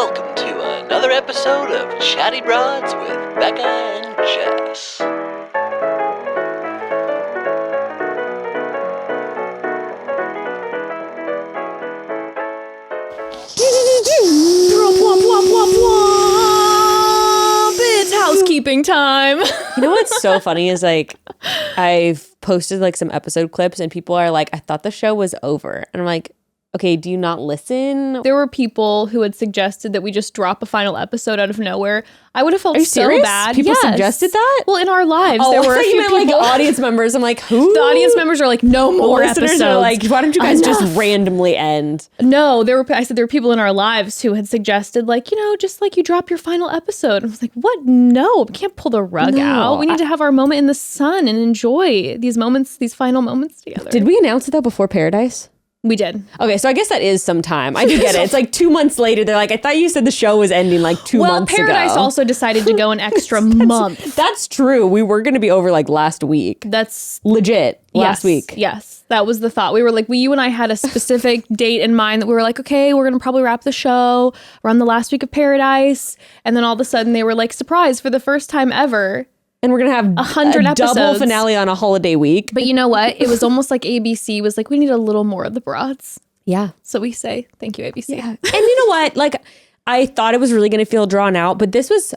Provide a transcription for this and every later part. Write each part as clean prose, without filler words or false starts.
welcome to another episode of Chatty Broads with Becca and Jess. It's housekeeping time. You know what's so funny is like I've posted like some episode clips and people are like, I thought the show was over. And I'm like, okay, do you not listen? There were people who had suggested that we just drop a final episode out of nowhere. I would have felt Are you so serious? bad. People Yes. suggested that? Well, in our lives, Oh, there were a I thought few you meant people. like audience members. I'm like, who? The audience members are like, no more Listeners episodes. are like, why don't you guys Enough. just randomly end? No, I said there were people in our lives who had suggested like, just like you drop your final episode. I was like, what? No, we can't pull the rug No, out. We need to have our moment in the sun and enjoy these moments, these final moments together. Did we announce it though before Paradise? We did. Okay, so I guess that is some time. I do get it. It's like 2 months later. They're like, I thought you said the show was ending like 2 months ago. Well, Paradise also decided to go an extra month. That's true. We were going to be over like last week. That's Legit. Last week. Yes, that was the thought. We were like, you and I had a specific date in mind that we were like, okay, we're going to probably wrap the show around the last week of Paradise. And then all of a sudden they were like, surprise, for the first time ever. And we're going to have 100 a double episodes. finale on a holiday week. But you know what? It was almost like ABC was like, we need a little more of the broads. Yeah. So we say, thank you, ABC. Yeah. And you know what? Like, I thought it was really going to feel drawn out, but this was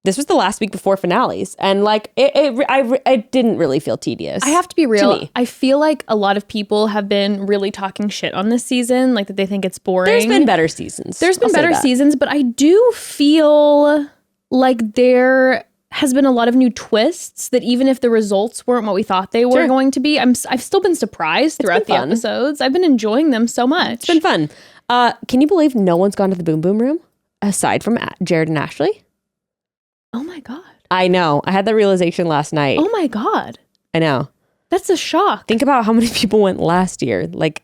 the last week before finales. And like, it didn't really feel tedious. I have to be To real. me. I feel like a lot of people have been really talking shit on this season, like that they think it's boring. There's been better seasons. There's been I'll say better that. seasons, but I do feel like there has been a lot of new twists that even if the results weren't what we thought they were Sure. going to be, I've still been surprised throughout the been fun. episodes. I've been enjoying them so much. It's been fun. Can you believe no one's gone to the Boom Boom Room aside from Jared and Ashley? Oh my God. I know. I had that realization last night. Oh my God. I know. That's a shock. Think about how many people went last year. Like,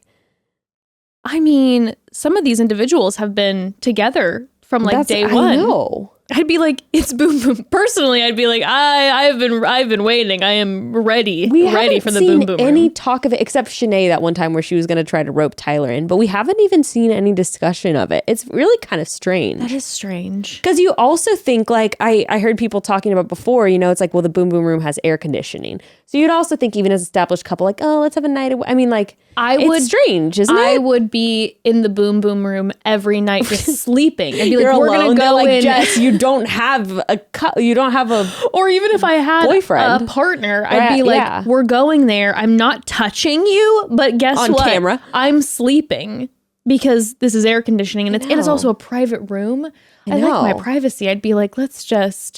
I mean, some of these individuals have been together from like day one. I know. I'd be like, it's Boom Boom. Personally, I'd be like, I've been waiting. I am ready for the Boom Boom. Any room. talk of it except Shanae that one time where she was going to try to rope Tyler in, but we haven't even seen any discussion of it. It's really kind of strange. That is strange. Because you also think like I heard people talking about before, it's like, well, the Boom Boom Room has air conditioning. So you'd also think even as an established couple, like, oh, let's have a night away. I mean, like, it's strange, isn't I it? would be in the Boom Boom Room every night just sleeping. I'd be like, You're we're alone. going to They're go like, in. Jess, you don't have a Or even if I had boyfriend. a partner, I'd be like, yeah. we're going there. I'm not touching you, but guess On what? camera. I'm sleeping because this is air conditioning and it's know. also a private room. I know. like my privacy. I'd be like, let's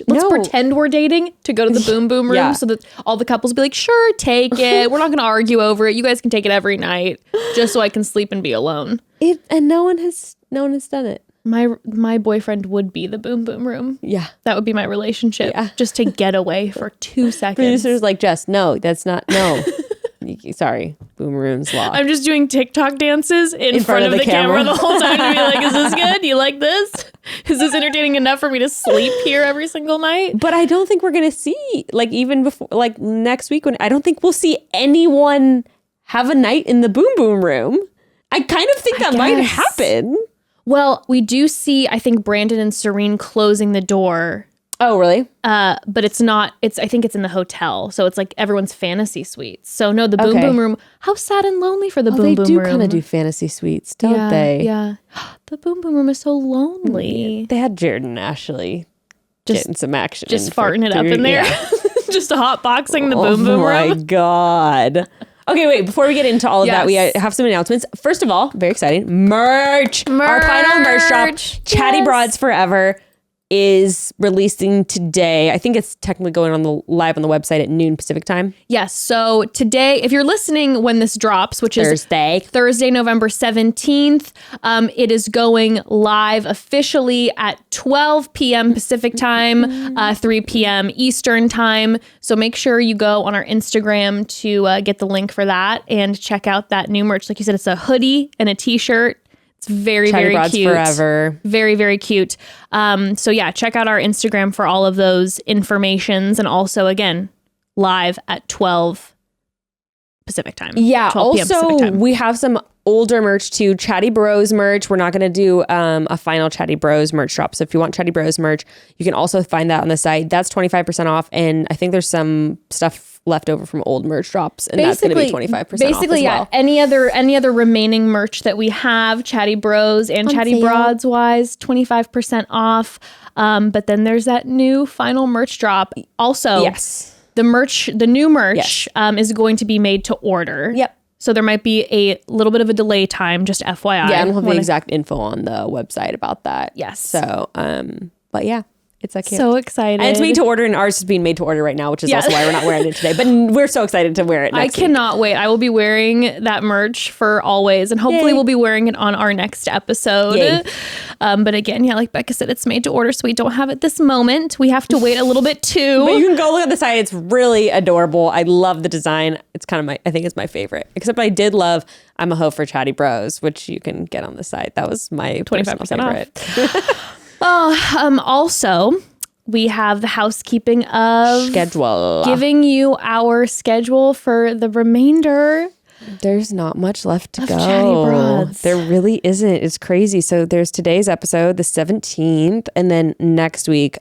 No. pretend we're dating to go to the Boom Boom Room Yeah. so that all the couples be like, sure, take it. We're not going to argue over it. You guys can take it every night just so I can sleep and be alone. and no one has done it. My boyfriend would be the Boom Boom Room. Yeah. That would be my relationship. Yeah. Just to get away for 2 seconds. Producer's like, Jess, no, that's not, no. Sorry, Boom Room's locked. I'm just doing TikTok dances in front of the camera the whole time to be like, is this good? You like this? Is this entertaining enough for me to sleep here every single night? But I don't think we're going to see, like, even before, like, next week, I don't think we'll see anyone have a night in the Boom Boom Room. I kind of think that might guess. happen. Well, we do see, I think, Brandon and Serene closing the door. Oh, really? But it's not, I think it's in the hotel. So it's like everyone's fantasy suites. So no, the Boom Okay. Boom Room, how sad and lonely for the Boom They Boom do Room. kind of do fantasy suites, don't they? Yeah. The Boom Boom Room is so lonely. They had Jared and Ashley Just- getting some action. Just in for farting it up 3 in there. yeah. Just hot boxing the Oh Boom Boom my Room. God. Okay, wait, before we get into all of that, we Yes. have some announcements. First of all, very exciting, merch. Our final merch drop, Merch. Chatty Yes. Broads Forever, is releasing today. I think it's technically going on live on the website at noon Pacific time. Yes. So today, if you're listening when this drops, which is Thursday, November 17th, it is going live officially at 12 p.m. Pacific time, 3 p.m. Eastern time. So make sure you go on our Instagram to get the link for that and check out that new merch. Like you said, it's a hoodie and a t-shirt. It's very, Chatty very Broads cute. Forever. Very, very cute. So yeah, check out our Instagram for all of those informations. And also, again, live at 12 Pacific time. Yeah. 12 p.m. Pacific Also, time. we have some older merch too. Chatty Bros merch. We're not going to do a final Chatty Bros merch drop. So if you want Chatty Bros merch, you can also find that on the site. That's 25% off. And I think there's some stuff left over from old merch drops, and that's going to be 25% off as well. Yeah. Any other remaining merch that we have, Chatty Bros and Chatty Broads wise, 25% off. But then there's that new final merch drop. Also, yes, the new merch is going to be made to order. Yep. So there might be a little bit of a delay time, just FYI. Yeah, and we'll have the exact info on the website about that. Yes. So, but yeah, it's like so excited. And it's made to order, and ours is being made to order right now, which is also why we're not wearing it today. But we're so excited to wear it next week. I cannot wait. I will be wearing that merch for always, and hopefully we'll be wearing it on our next episode. But again, like Becca said, it's made to order, so we don't have it this moment. We have to wait a little bit too. But you can go look at the site. It's really adorable. I love the design. It's kind of I think it's my favorite. Except I did love I'm a Hoe for Chatty Bros, which you can get on the site. That was my 25% favorite. Also, we have the housekeeping of schedule, giving you our schedule for the remainder. There's not much left to go. Chatty Broads. There really isn't. It's crazy. So there's today's episode, the 17th, and then next week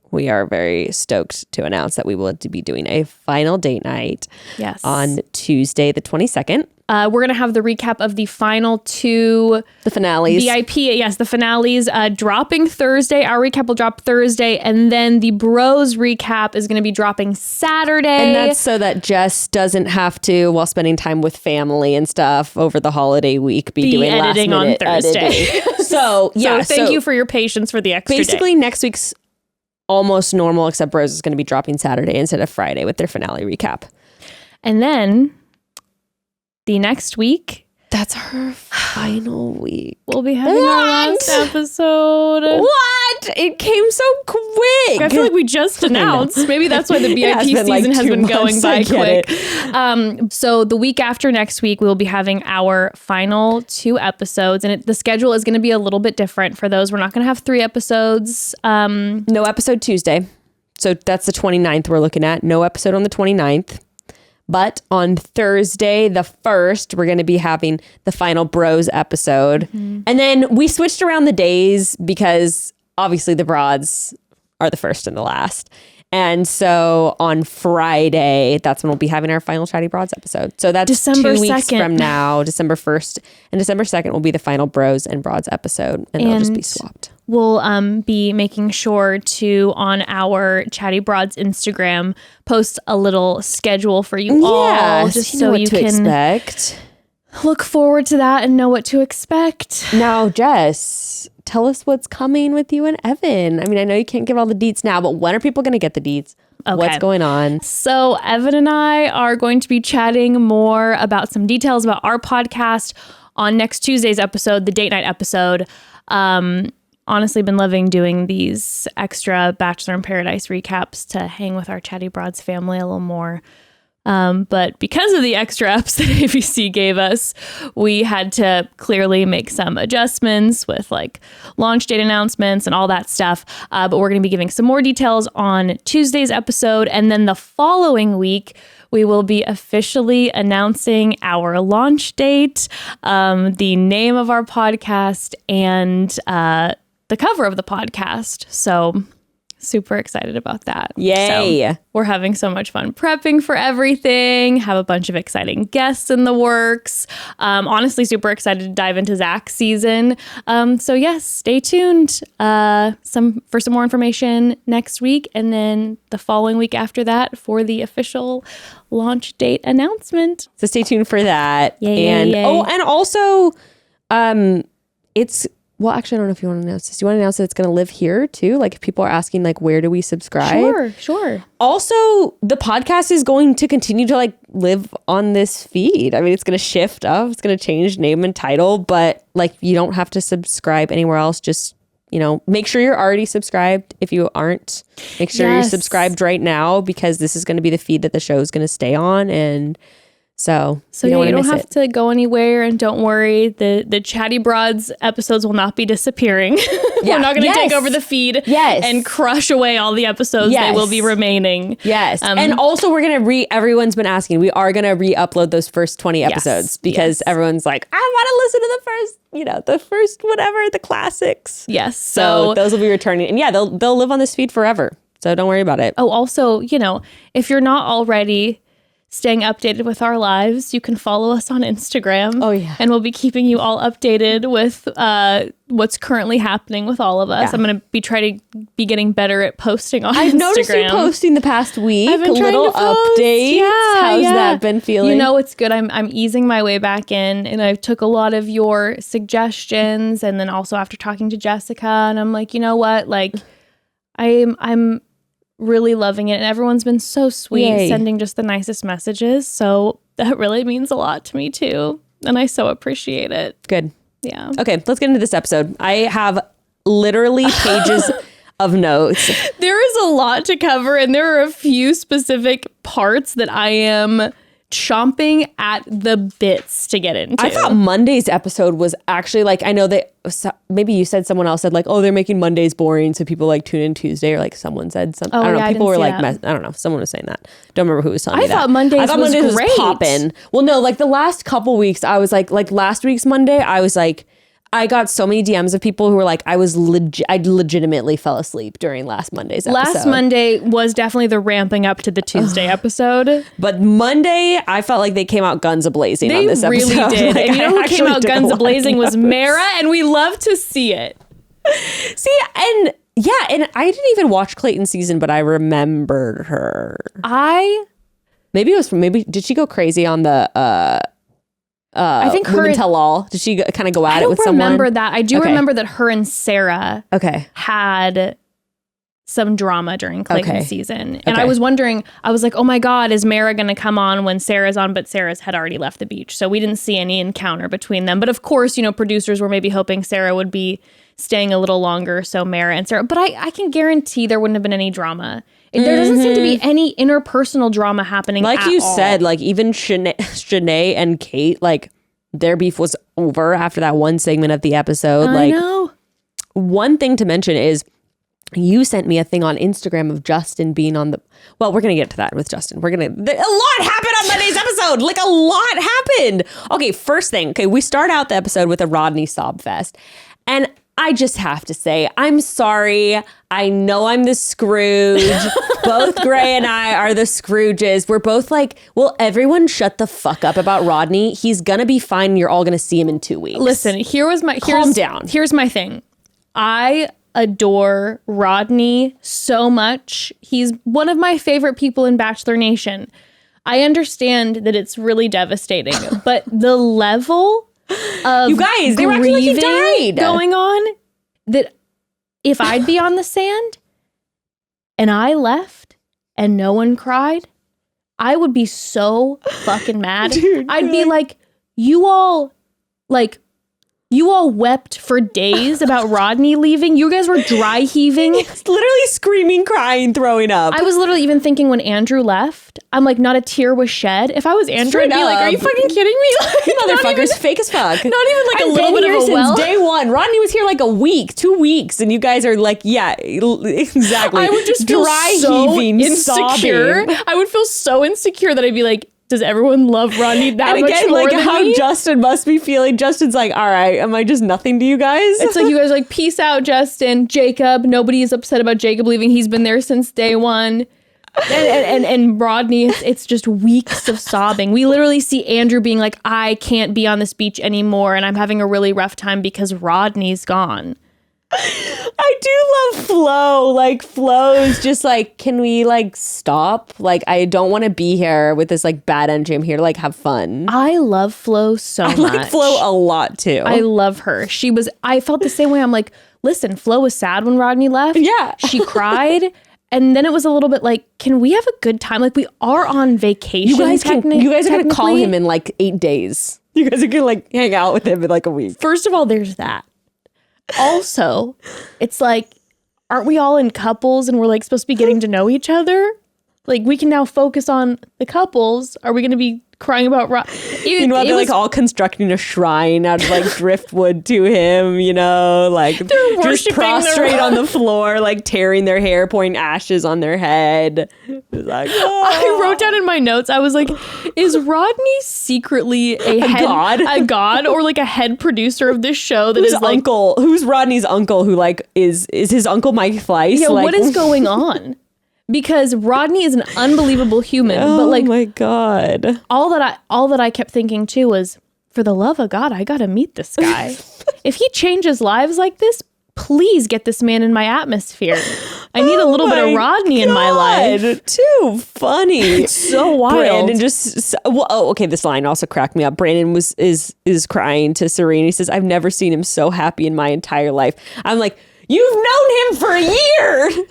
we are very stoked to announce that we will be doing a final date night. Yes. On Tuesday, the 22nd. We're going to have the recap of the final two. The finales. BIP, yes, the finales dropping Thursday. Our recap will drop Thursday. And then the Bros recap is going to be dropping Saturday. And that's so that Jess doesn't have to, while spending time with family and stuff over the holiday week, be doing editing on Thursday. So thank you for your patience for the extra basically day. Next week's almost normal, except Bros is going to be dropping Saturday instead of Friday with their finale recap. And then the next week, that's her final week. We'll be having our last episode. What? It came so quick. I feel like we just announced. Maybe that's why the BIP season has been going by quick. So the week after next week, we'll be having our final 2 episodes. And the schedule is going to be a little bit different for those. We're not going to have 3 episodes. No episode Tuesday. So that's the 29th we're looking at. No episode on the 29th. But on Thursday, the 1st, we're going to be having the final Bros episode. Mm-hmm. And then we switched around the days because obviously the Broads are the first and the last. And so on Friday, that's when we'll be having our final Chatty Broads episode. So that's December 2 weeks 2nd. from now, December 1st. And December 2nd will be the final Bros and Broads episode. And they'll just be swapped. We'll be making sure to, on our Chatty Broads Instagram, post a little schedule for you all. Just so you can expect. Look forward to that and know what to expect. Now, Jess, tell us what's coming with you and Evan. I mean, I know you can't give all the deets now, but when are people going to get the deets? Okay. What's going on? So Evan and I are going to be chatting more about some details about our podcast on next Tuesday's episode, the date night episode. Honestly, been loving doing these extra Bachelor in Paradise recaps to hang with our Chatty Broads family a little more. But because of the extra eps that ABC gave us, we had to clearly make some adjustments with like launch date announcements and all that stuff. But we're going to be giving some more details on Tuesday's episode. And then the following week, we will be officially announcing our launch date, the name of our podcast, and the cover of the podcast. So super excited about that. Yay. So we're having so much fun prepping for everything. Have a bunch of exciting guests in the works. Honestly, super excited to dive into Zach's season. So yes, stay tuned for some more information next week. And then the following week after that for the official launch date announcement. So stay tuned for that. Yay, and yay. and also it's, well, actually, I don't know if you want to announce this. Do you want to announce that it's going to live here too? Like if people are asking like, where do we subscribe? Sure. Also, the podcast is going to continue to like live on this feed. I mean, it's going to shift up. It's going to change name and title, but like you don't have to subscribe anywhere else. Just, make sure you're already subscribed. If you aren't, make sure you're subscribed right now because this is going to be the feed that the show is going to stay on. And So you don't have to go anywhere, and don't worry, the Chatty Broads episodes will not be disappearing. We're not going to take over the feed and crush away all the episodes. They will be remaining. Yes. And also we're going to everyone's been asking, we are going to re-upload those first 20 episodes because everyone's like, I want to listen to the first whatever, the classics. Yes. So those will be returning. And they'll live on this feed forever. So don't worry about it. Oh, also, if you're not already staying updated with our lives, you can follow us on Instagram. Oh, yeah. And we'll be keeping you all updated with what's currently happening with all of us. Yeah. I'm going to trying to be getting better at posting on Instagram. I've noticed you posting the past week. I've been little updates. Yeah, How's that been feeling? It's good. I'm easing my way back in, and I took a lot of your suggestions, and then also after talking to Jessica, and I'm like, you know what? Like, I'm really loving it, and everyone's been so sweet, sending just the nicest messages, so that really means a lot to me too, and I so appreciate it. Good. Yeah. Okay, let's get into this episode. I have literally pages of notes. There is a lot to cover, and there are a few specific parts that I am chomping at the bits to get into. I thought Monday's episode was actually I know that maybe you said, someone else said oh, they're making Mondays boring, so people tune in Tuesday, or someone said something. I don't know. People were I don't know. Someone was saying that. Don't remember who was telling me that. I thought Mondays was great. Poppin'. Well, no, the last couple weeks, I was like last week's Monday, I was I got so many DMs of people who were I legitimately fell asleep during last Monday's episode. Last Monday was definitely the ramping up to the Tuesday episode. But Monday, I felt like they came out guns a-blazing on this episode. They really did. And who came out guns a-blazing was Mara, and we love to see it. And I didn't even watch Clayton's season, but I remembered her. Maybe did she go crazy on the I think Women Tell All? Did she kind of go at it with someone? I don't remember that. I do remember that her and Sarah had some drama during Clayton's season. And I was wondering, I was like, oh my God, is Mara going to come on when Sarah's on? But Sarah's had already left the beach. So we didn't see any encounter between them. But of course, producers were maybe hoping Sarah would be staying a little longer. So Mara and Sarah. But I can guarantee there wouldn't have been any drama. There doesn't seem to be any interpersonal drama happening at you said, even Shanae and Kate, their beef was over after that one segment of the episode. I know. One thing to mention is you sent me a thing on Instagram of Justin being on the... Well, we're going to get to that with Justin. A lot happened on Monday's episode. A lot happened. Okay, first thing. Okay, we start out the episode with a Rodney sob fest. And I just have to say, I'm sorry. I know I'm the Scrooge. Both Gray and I are the Scrooges. We're both will everyone shut the fuck up about Rodney? He's gonna be fine. You're all gonna see him in 2 weeks. Listen, calm down. Here's my thing. I adore Rodney so much. He's one of my favorite people in Bachelor Nation. I understand that it's really devastating, but the level of you guys, they were acting like he died going on, that if I'd be on the sand and I left and no one cried, I would be so fucking mad. Dude, I'd be like, you all wept for days about Rodney leaving. You guys were dry heaving. It's literally screaming, crying, throwing up. I was literally even thinking when Andrew left, I'm like, not a tear was shed. If I was Andrew, I'd be like, are you fucking kidding me? You motherfuckers, fake as fuck. Not even a little bit of a well. Since day one. Rodney was here a week, 2 weeks, and you guys are yeah, exactly. I would just feel dry so heaving, insecure. Sobbing. I would feel so insecure that I'd be like, does everyone love Rodney that much more than how me? Justin must be feeling. Justin's all right, am I just nothing to you guys? It's you guys are peace out, Justin. Jacob, nobody is upset about Jacob leaving. He's been there since day one. And Rodney, it's just weeks of sobbing. We literally see Andrew being like, I can't be on this beach anymore, and I'm having a really rough time because Rodney's gone. I do love Flo. Flo is just can we stop? I don't want to be here with this bad energy. I'm here to have fun. I love Flo so much. I like Flo a lot too. I love her. I felt the same way. I'm like, listen, Flo was sad when Rodney left. Yeah. She cried. And then it was a little bit can we have a good time? We are on vacation. You guys are going to call him in 8 days. You guys are going to hang out with him in a week. First of all, there's that. Also, it's aren't we all in couples and we're supposed to be getting to know each other? Like, we can now focus on the couples. Are we going to be crying about Meanwhile, they're like all constructing a shrine out of like driftwood to him, like they're just prostrate on the floor, like tearing their hair, pouring ashes on their head. It's like, I wrote down in my notes, I was like, is Rodney secretly a god or like a head producer of this show that who's is like uncle? Who's Rodney's uncle? Who like is his uncle Mike Fleiss? Yeah, like, what is going on? Because Rodney is an unbelievable human, but like, oh my God. all that I kept thinking too was, for the love of God, I gotta meet this guy. If he changes lives like this, please get this man in my atmosphere. I need a little bit of Rodney in my life. Too funny. It's so wild. Brandon this line also cracked me up. Brandon is crying to Serene. He says, "I've never seen him so happy in my entire life." I'm like, you've known him for a year.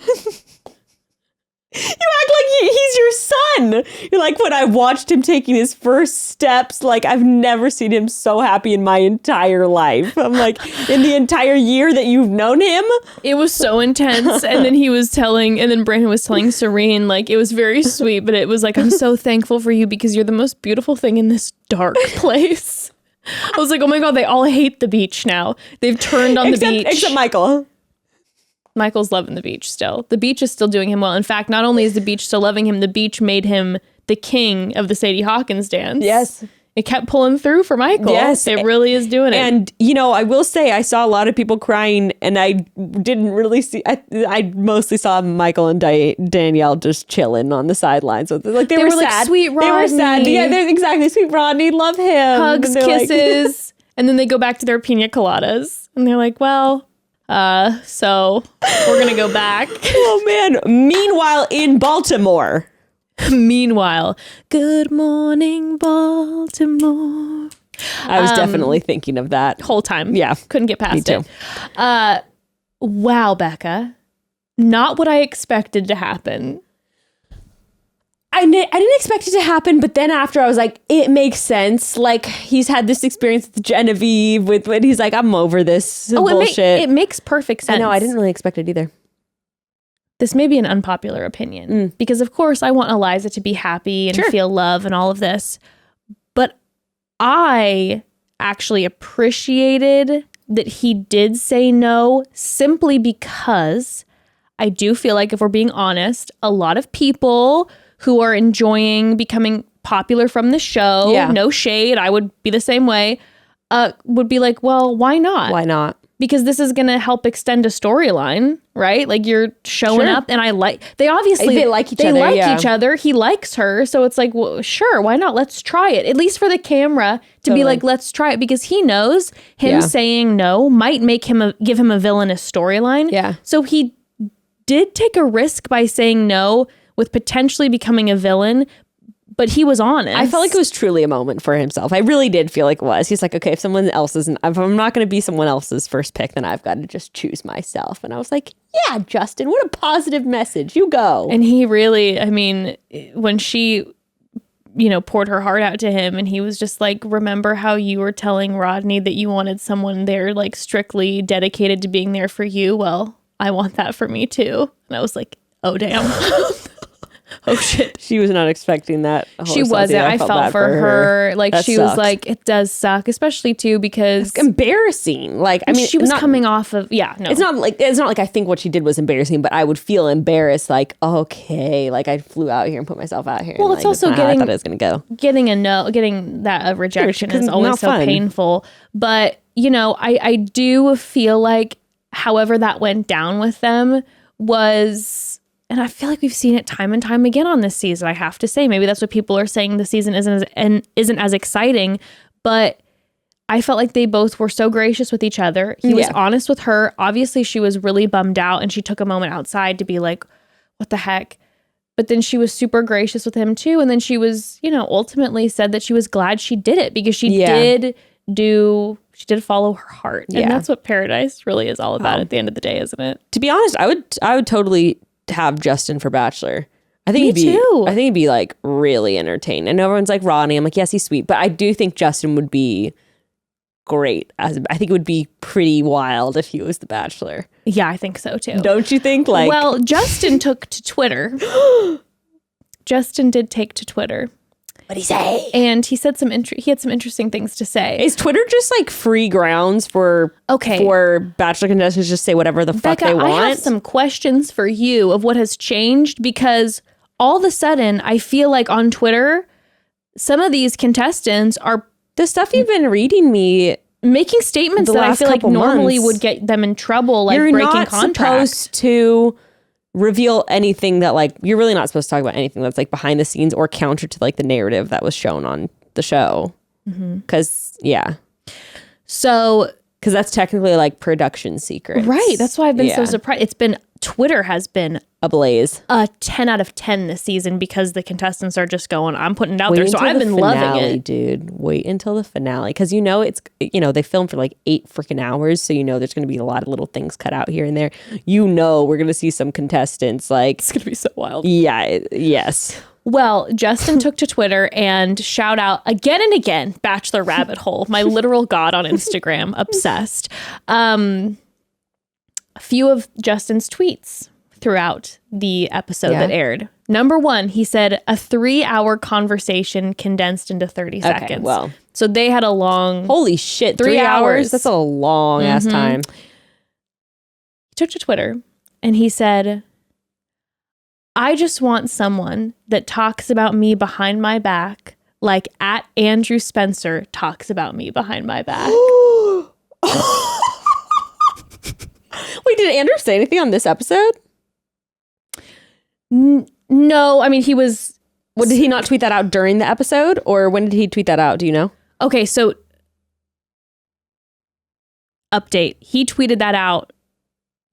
You act like he's your son. You're like, when I watched him taking his first steps, like, I've never seen him so happy in my entire life. I'm like, in the entire year that you've known him? It was so intense. And then Brandon was telling Serene, like, it was very sweet, but it was like, I'm so thankful for you because you're the most beautiful thing in this dark place. I was like, oh my God, they all hate the beach now. They've turned on the beach. Except Michael. Michael's loving the beach still. The beach is still doing him well. In fact, not only is the beach still loving him, the beach made him the king of the Sadie Hawkins dance. Yes. It kept pulling through for Michael. Yes. It really is doing it. And, I will say I saw a lot of people crying and I didn't really see, I mostly saw Michael and Danielle just chilling on the sidelines. So they were sad. Like, sweet Rodney. They were sad. Yeah, they're exactly. Sweet Rodney. Love him. Hugs, kisses. And then they go back to their pina coladas. And they're like, well... so we're gonna go back. Oh man. Meanwhile, in Baltimore. Good morning, Baltimore. I was definitely thinking of that whole time. Yeah. Couldn't get past Me too. it. Wow, Becca. Not what I expected to happen. I didn't expect it to happen, but then after I was like, it makes sense. Like, he's had this experience with Genevieve, when he's like, I'm over this bullshit. It makes perfect sense. I know, I didn't really expect it either. This may be an unpopular opinion, because of course I want Eliza to be happy and feel love and all of this. But I actually appreciated that he did say no, simply because I do feel like, if we're being honest, a lot of people who are enjoying becoming popular from the show, no shade, I would be the same way, would be like, well, why not? Why not? Because this is going to help extend a storyline, right? Like, you're showing up, and they like each other. He likes her. So it's like, well, sure, why not? Let's try it. At least for the camera to be like, let's try it, because he knows him saying no might make him give him a villainous storyline. Yeah. So he did take a risk by saying no, with potentially becoming a villain, but he was honest. I felt like it was truly a moment for himself. I really did feel like it was. He's like, okay, if I'm not going to be someone else's first pick, then I've got to just choose myself. And I was like, yeah, Justin, what a positive message. You go. And he really, when she, poured her heart out to him, and he was just like, remember how you were telling Rodney that you wanted someone there, like, strictly dedicated to being there for you? Well, I want that for me too. And I was like, oh, damn. Oh shit. She was not expecting that. She wasn't. I felt for her. Like, that she sucked. Was like, it does suck, especially too because it's embarrassing. Like, she was coming off of It's not like I think what she did was embarrassing, but I would feel embarrassed. Like, okay, like I flew out here and put myself out here. Well, and, it's also getting. I thought it was gonna go. Getting that rejection is always so painful. But I do feel like, however that went down with them was. And I feel like we've seen it time and time again on this season. I have to say, maybe that's what people are saying. The season isn't as exciting, but I felt like they both were so gracious with each other. He was honest with her. Obviously, she was really bummed out, and she took a moment outside to be like, "What the heck?" But then she was super gracious with him too. And then she was, ultimately said that she was glad she did it because she did follow her heart, and that's what Paradise really is all about at the end of the day, isn't it? To be honest, I would totally have Justin for Bachelor. I think he'd be like really entertaining. I know everyone's like Rodney. I'm like, yes, he's sweet, but I do think Justin would be great. I think it would be pretty wild if he was the Bachelor. Yeah, I think so too. Don't you think? Like, well, Justin took to Twitter Justin did take to Twitter. What'd he say? And he said he had some interesting things to say. Is Twitter just like free grounds for Bachelor contestants to just say whatever the fuck they want? I have some questions for you of what has changed, because all of a sudden I feel like on Twitter, some of these contestants are the stuff you've been reading me making statements that I feel like normally would get them in trouble, like breaking contracts. You're not supposed to reveal anything that like you're really not supposed to talk about anything that's like behind the scenes or counter to like the narrative that was shown on the show. Because because that's technically like production secrets, right? That's why I've been so surprised. Twitter has been ablaze. A 10 out of 10 this season, because the contestants are just going, I'm putting it out there. So I've been loving it. Dude, wait until the finale. Because they film for like 8 freaking hours. So there's going to be a lot of little things cut out here and there. We're going to see some contestants like. It's going to be so wild. Yeah. Yes. Well, Justin took to Twitter and shout out again and again, Bachelor Rabbit Hole, my literal god on Instagram, obsessed. A few of Justin's tweets throughout the episode that aired. Number 1, he said a 3-hour conversation condensed into 30 seconds. Well, so they had a long... Holy shit, 3 hours? That's a long ass time. He took to Twitter and he said, I just want someone that talks about me behind my back like @Andrew Spencer talks about me behind my back. Wait, did Andrew say anything on this episode? No, I mean, he was... Well, did he not tweet that out during the episode? Or when did he tweet that out? Do you know? Okay, so... Update. He tweeted that out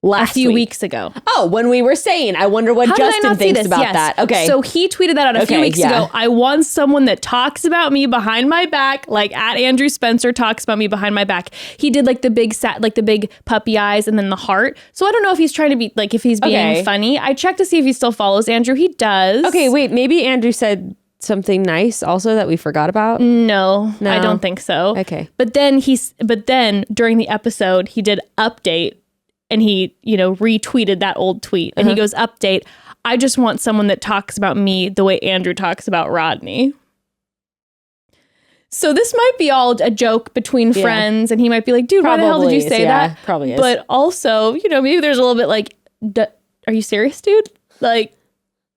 a few weeks ago. Oh, when we were saying, I wonder what Justin thinks about that. Okay. So he tweeted that out a few weeks ago. I want someone that talks about me behind my back, like @Andrew Spencer talks about me behind my back. He did like the big puppy eyes and then the heart. So I don't know if he's trying to be like, if he's being funny. I checked to see if he still follows Andrew. He does. Okay, wait, maybe Andrew said something nice also that we forgot about? No, I don't think so. Okay. But then during the episode, he did update. And he, retweeted that old tweet. And he goes, update, I just want someone that talks about me the way Andrew talks about Rodney. So this might be all a joke between friends. And he might be like, dude, why the hell did you say that? Probably is. But also, maybe there's a little bit like, are you serious, dude? Like,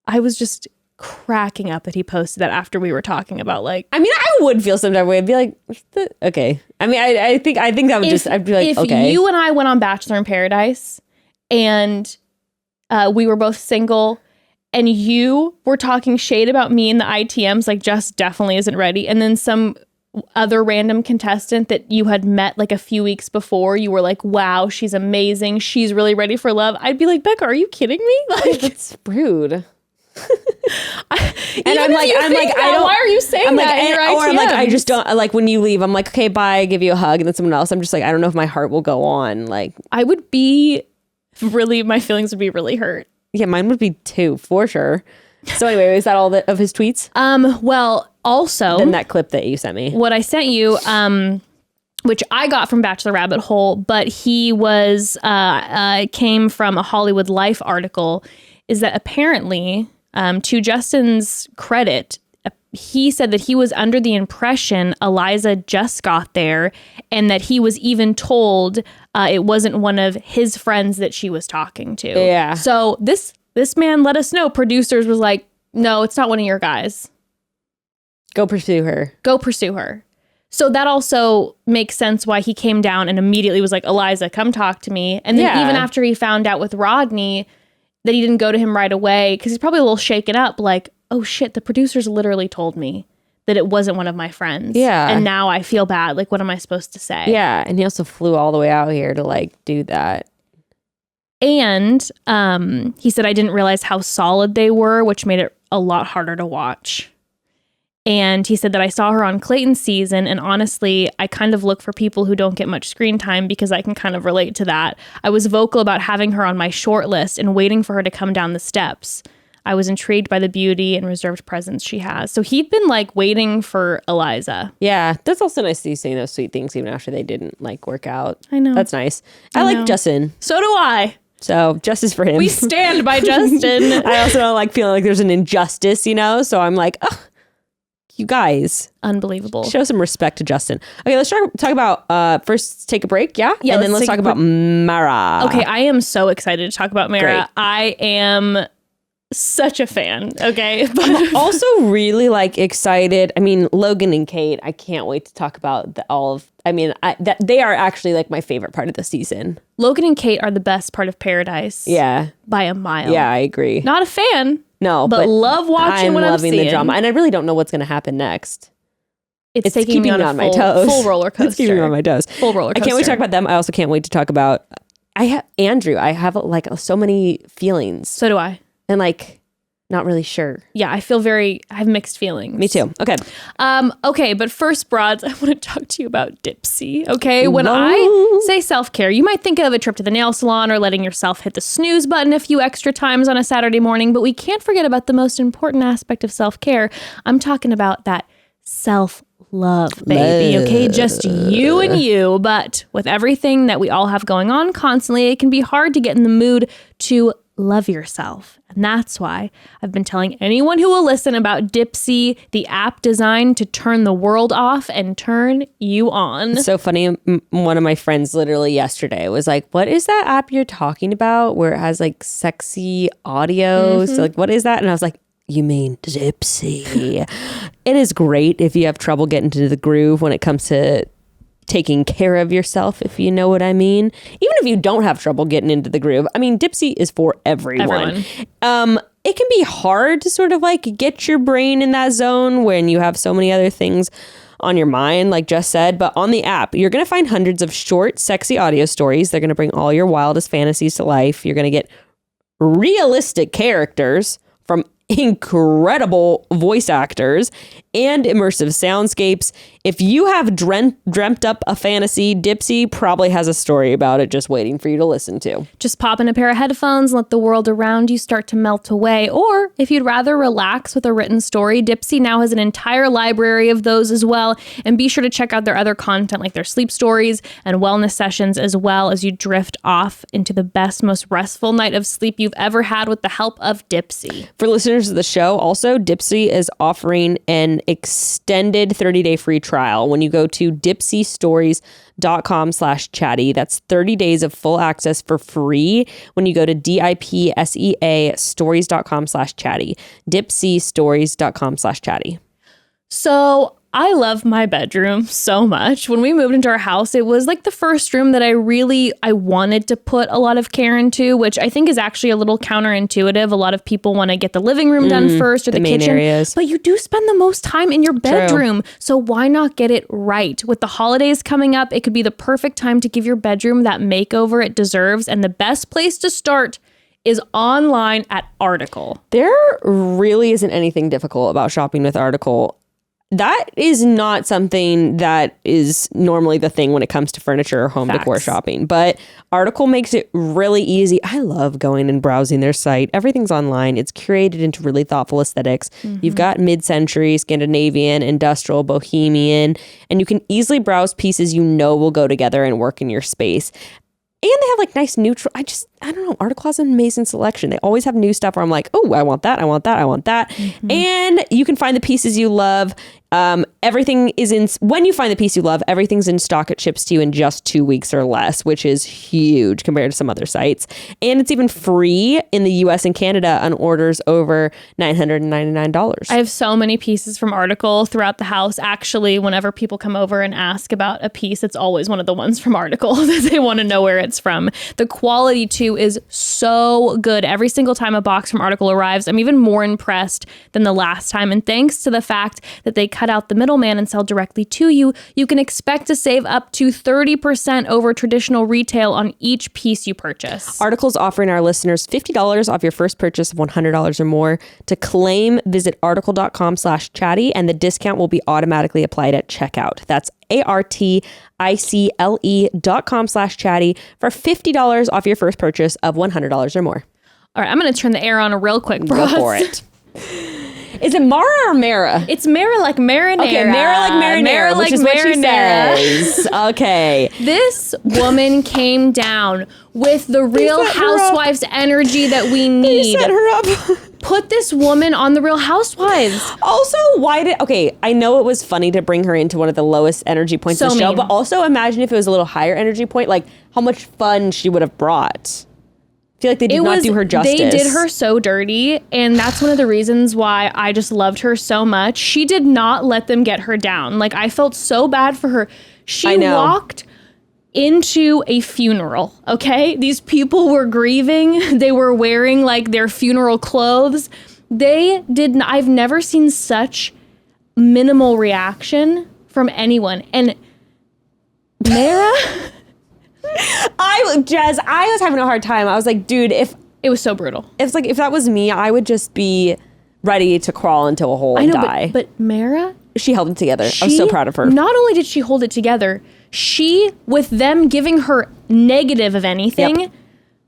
I was just cracking up that he posted that after we were talking about like... I mean, I would feel some type of way. I'd be like, okay. I mean, I think that would I'd be like, okay. If you and I went on Bachelor in Paradise and we were both single and you were talking shade about me in the ITMs, like Jess definitely isn't ready. And then some other random contestant that you had met like a few weeks before, you were like, wow, she's amazing. She's really ready for love. I'd be like, Becca, are you kidding me? Like, that's rude. And I'm like, I don't. Why are you saying that? Or I'm like, I just don't like when you leave. I'm like, okay, bye. I give you a hug, and then someone else. I'm just like, I don't know if my heart will go on. Like, I would be really, my feelings would be really hurt. Yeah, mine would be too, for sure. So anyway, is that all of his tweets? Well, also, then that clip that you sent me, what I sent you, which I got from Bachelor Rabbit Hole, but he was came from a Hollywood Life article, is that apparently. To Justin's credit, he said that he was under the impression Eliza just got there and that he was even told it wasn't one of his friends that she was talking to. Yeah. So this man let us know. Producers was like, no, it's not one of your guys. Go pursue her. So that also makes sense why he came down and immediately was like, Eliza, come talk to me. And then even after he found out with Rodney that he didn't go to him right away, because he's probably a little shaken up, like, oh shit, the producers literally told me that it wasn't one of my friends. Yeah. And now I feel bad. Like, what am I supposed to say? Yeah. And he also flew all the way out here to like do that. And he said, I didn't realize how solid they were, which made it a lot harder to watch. And he said that I saw her on Clayton's season, and honestly, I kind of look for people who don't get much screen time because I can kind of relate to that. I was vocal about having her on my short list and waiting for her to come down the steps. I was intrigued by the beauty and reserved presence she has. So he'd been like waiting for Eliza. Yeah, that's also nice to see saying those sweet things even after they didn't like work out. I know. That's nice. I like Justin. So do I. So justice for him. We stand by Justin. I also don't like feeling like there's an injustice, so I'm like, ugh, you guys. Unbelievable. Show some respect to Justin. Okay, let's talk about, first take a break, yeah? Yeah, and then let's talk about Mara. Okay, I am so excited to talk about Mara. Great. I am such a fan, okay? But I'm also really excited. I mean, Logan and Kate, I can't wait to talk about they are actually my favorite part of the season. Logan and Kate are the best part of Paradise. Yeah. By a mile. Yeah, I agree. Not a fan. No, but love watching what I'm loving seeing. the drama. And I really don't know what's going to happen next. It's taking me on my toes. Full roller coaster. It's keeping me on my toes. Full roller coaster. I can't wait to talk about them. I also can't wait to talk about Andrew. I have so many feelings. So do I. And not really sure. Yeah, I have mixed feelings. Me too. Okay. Okay, but first, broads, I want to talk to you about Dipsy. Okay, when I say self-care, you might think of a trip to the nail salon or letting yourself hit the snooze button a few extra times on a Saturday morning, but we can't forget about the most important aspect of self-care. I'm talking about that self-love, baby. Okay, just you and you. But with everything that we all have going on constantly, it can be hard to get in the mood to love yourself. And that's why I've been telling anyone who will listen about Dipsy, the app designed to turn the world off and turn you on. It's so funny. One of my friends literally yesterday was like, what is that app you're talking about where it has sexy audio? So what is that? And I was like, you mean Dipsy. It is great if you have trouble getting into the groove when it comes to taking care of yourself, if you know what I mean. Even if you don't have trouble getting into the groove, I mean, Dipsy is for everyone. It can be hard to sort of get your brain in that zone when you have so many other things on your mind, like Jess said. But on the app, you're going to find hundreds of short, sexy audio stories. They're going to bring all your wildest fantasies to life. You're going to get realistic characters from incredible voice actors and immersive soundscapes. If you have dreamt up a fantasy, Dipsy probably has a story about it just waiting for you to listen to. Just pop in a pair of headphones, let the world around you start to melt away. Or if you'd rather relax with a written story, Dipsy now has an entire library of those as well. And be sure to check out their other content like their sleep stories and wellness sessions, as well as you drift off into the best, most restful night of sleep you've ever had with the help of Dipsy. For listeners of the show, also, Dipsy is offering an extended 30-day free trial when you go to dipsystories.com/chatty. That's 30 days of full access for free when you go to DIPSEA stories.com/chatty. dipsystories.com/chatty. So I love my bedroom so much. When we moved into our house, it was the first room that I wanted to put a lot of care into, which I think is actually a little counterintuitive. A lot of people want to get the living room done first or the main kitchen, areas. But you do spend the most time in your bedroom. True. So why not get it right? With the holidays coming up, it could be the perfect time to give your bedroom that makeover it deserves. And the best place to start is online at Article. There really isn't anything difficult about shopping with Article. That is not something that is normally the thing when it comes to furniture or home decor shopping. But Article makes it really easy. I love going and browsing their site. Everything's online. It's curated into really thoughtful aesthetics. You've got mid-century, Scandinavian, industrial, bohemian, and you can easily browse pieces will go together and work in your space. And they have nice neutral, I don't know, Article has an amazing selection. They always have new stuff where I'm like, oh, I want that, I want that, I want that. And you can find the pieces you love. Everything is when you find the piece you love, everything's in stock. It ships to you in just 2 weeks or less, which is huge compared to some other sites. And it's even free in the US and Canada on orders over $999. I have so many pieces from Article throughout the house. Actually, whenever people come over and ask about a piece, it's always one of the ones from Article that they want to know where it's from. The quality too is so good. Every single time a box from Article arrives, I'm even more impressed than the last time. And thanks to the fact that they cut out the middleman and sell directly to you, you can expect to save up to 30% over traditional retail on each piece you purchase. Article's offering our listeners $50 off your first purchase of $100 or more. To claim, visit article.com/chatty, and the discount will be automatically applied at checkout. That's article.com/chatty for $50 off your first purchase of $100 or more. All right, I'm going to turn the air on real quick, bros. Go for it. Is it Mara or Mara? It's Mara like marinara. Okay, Mara like marinara, Mara which like is what she marinara. says. Okay. This woman came down with the Real set her up. Housewives energy that we need. They set her up. Put this woman on the Real Housewives. Also, I know it was funny to bring her into one of the lowest energy points So of the show, mean. but also imagine if it was a little higher energy point, like how much fun she would have brought. I feel like they did not do her justice. They did her so dirty, and that's one of the reasons why I just loved her so much. She did not let them get her down. Like, I felt so bad for her. She walked into a funeral, okay? These people were grieving. They were wearing, like, their funeral clothes. I've never seen such minimal reaction from anyone. And Mara... I was having a hard time. I was like, dude, if it was so brutal. If that was me, I would just be ready to crawl into a hole and die. But Mara, she held it together. I was so proud of her. Not only did she hold it together, she, with them giving her negative of anything,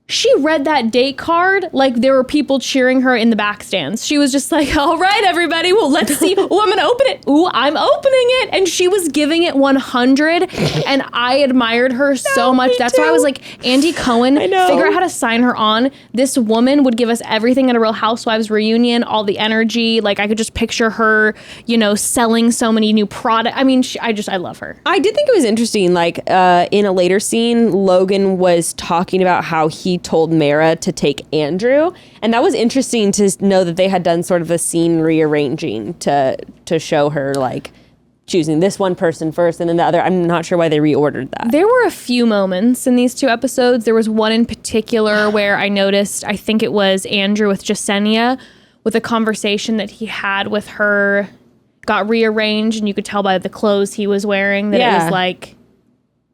she read that date card like there were people cheering her in the back stands. She was just like, all right, everybody, well, let's see. Oh, I'm going to open it. Ooh, I'm opening it. And she was giving it 100. And I admired her so much. That's why I was like, Andy Cohen, figure out how to sign her on. This woman would give us everything at a Real Housewives reunion, all the energy. Like, I could just picture her, selling so many new products. I mean, I love her. I did think it was interesting. Like, in a later scene, Logan was talking about how he told Mara to take Andrew, and that was interesting to know that they had done sort of a scene rearranging to show her like choosing this one person first and then the other. I'm not sure why they reordered that. There were a few moments in these two episodes. There was one in particular where I noticed, I think it was Andrew with Jasenia, with a conversation that he had with her got rearranged, and you could tell by the clothes he was wearing that it was like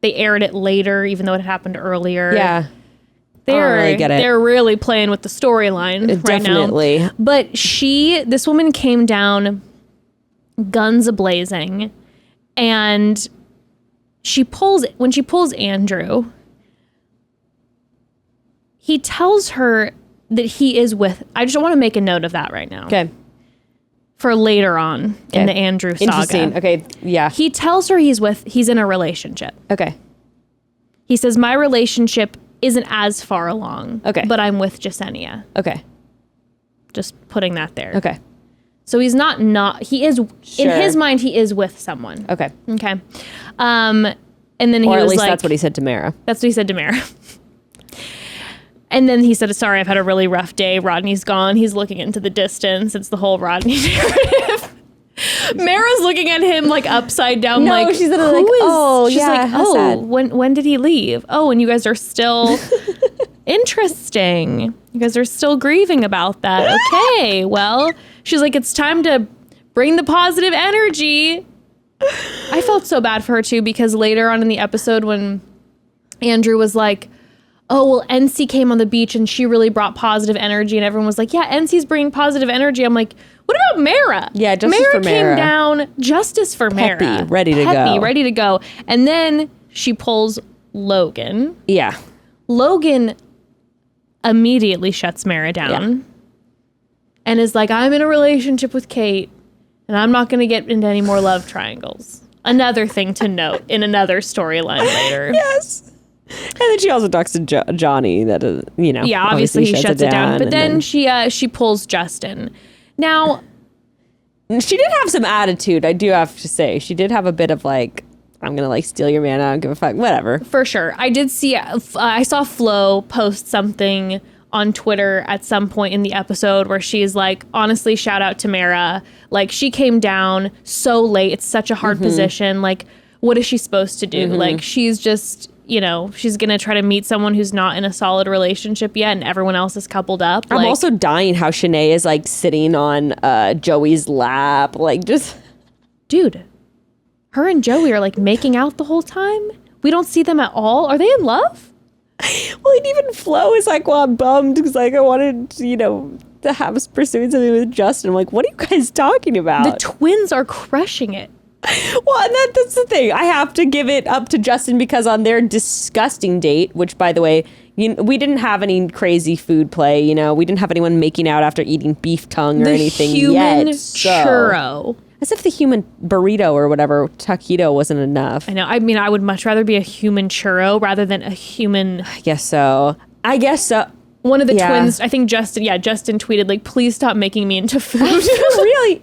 they aired it later even though it happened earlier. Yeah. They're really playing with the storyline right Definitely. now. But this woman came down guns a-blazing, and when she pulls Andrew, he tells her that he is with, I just want to make a note of that right now. Okay. For later on in the Andrew saga. Interesting. Okay. Yeah. He tells her he's in a relationship. Okay. He says, my relationship isn't as far along. Okay. But I'm with Jasenia. Okay. Just putting that there. Okay. So he's not, he is, in his mind, he is with someone. Okay. Okay. And then he was like. Or at least that's what he said to Mara. That's what he said to Mara. And then he said, sorry, I've had a really rough day. Rodney's gone. He's looking into the distance. It's the whole Rodney narrative. Mara's looking at him like upside down. No, like, she's literally like, she's like, how sad. when did he leave? Oh, and you guys are still interesting. You guys are still grieving about that. Okay, well, she's like, it's time to bring the positive energy. I felt so bad for her too, because later on in the episode when Andrew was like, oh, well, NC came on the beach and she really brought positive energy, and everyone was like, yeah, NC's bringing positive energy. I'm like, what about Mara? Yeah, justice for Mara. Came down, justice for Mara. Ready to go. And then she pulls Logan. Yeah. Logan immediately shuts Mara down and is like, I'm in a relationship with Kate and I'm not going to get into any more love triangles. Another thing to note in another storyline later. Yes. And then she also talks to Johnny that, Yeah, obviously he shuts it down. But then she pulls Justin. Now, she did have some attitude, I do have to say. She did have a bit of like, I'm going to like steal your man. I don't give a fuck. Whatever. For sure. I did see, I saw Flo post something on Twitter at some point in the episode where she's like, honestly, shout out to Mara. Like, she came down so late. It's such a hard position. Like, what is she supposed to do? Like, she's just, she's going to try to meet someone who's not in a solid relationship yet, and everyone else is coupled up. I'm also dying how Shanae is like sitting on Joey's lap. Like, just. Dude, her and Joey are like making out the whole time. We don't see them at all. Are they in love? Well, and even Flo is like, well, I'm bummed because like I wanted, to have us pursuing something with Justin. I'm like, what are you guys talking about? The twins are crushing it. Well, and that's the thing. I have to give it up to Justin because on their disgusting date, which, by the way, we didn't have any crazy food play. We didn't have anyone making out after eating beef tongue or anything human yet. churro. As if the human burrito or whatever, taquito wasn't enough. I know. I mean, I would much rather be a human churro rather than a human... I guess so. One of the twins, I think Justin tweeted, like, please stop making me into food. Really?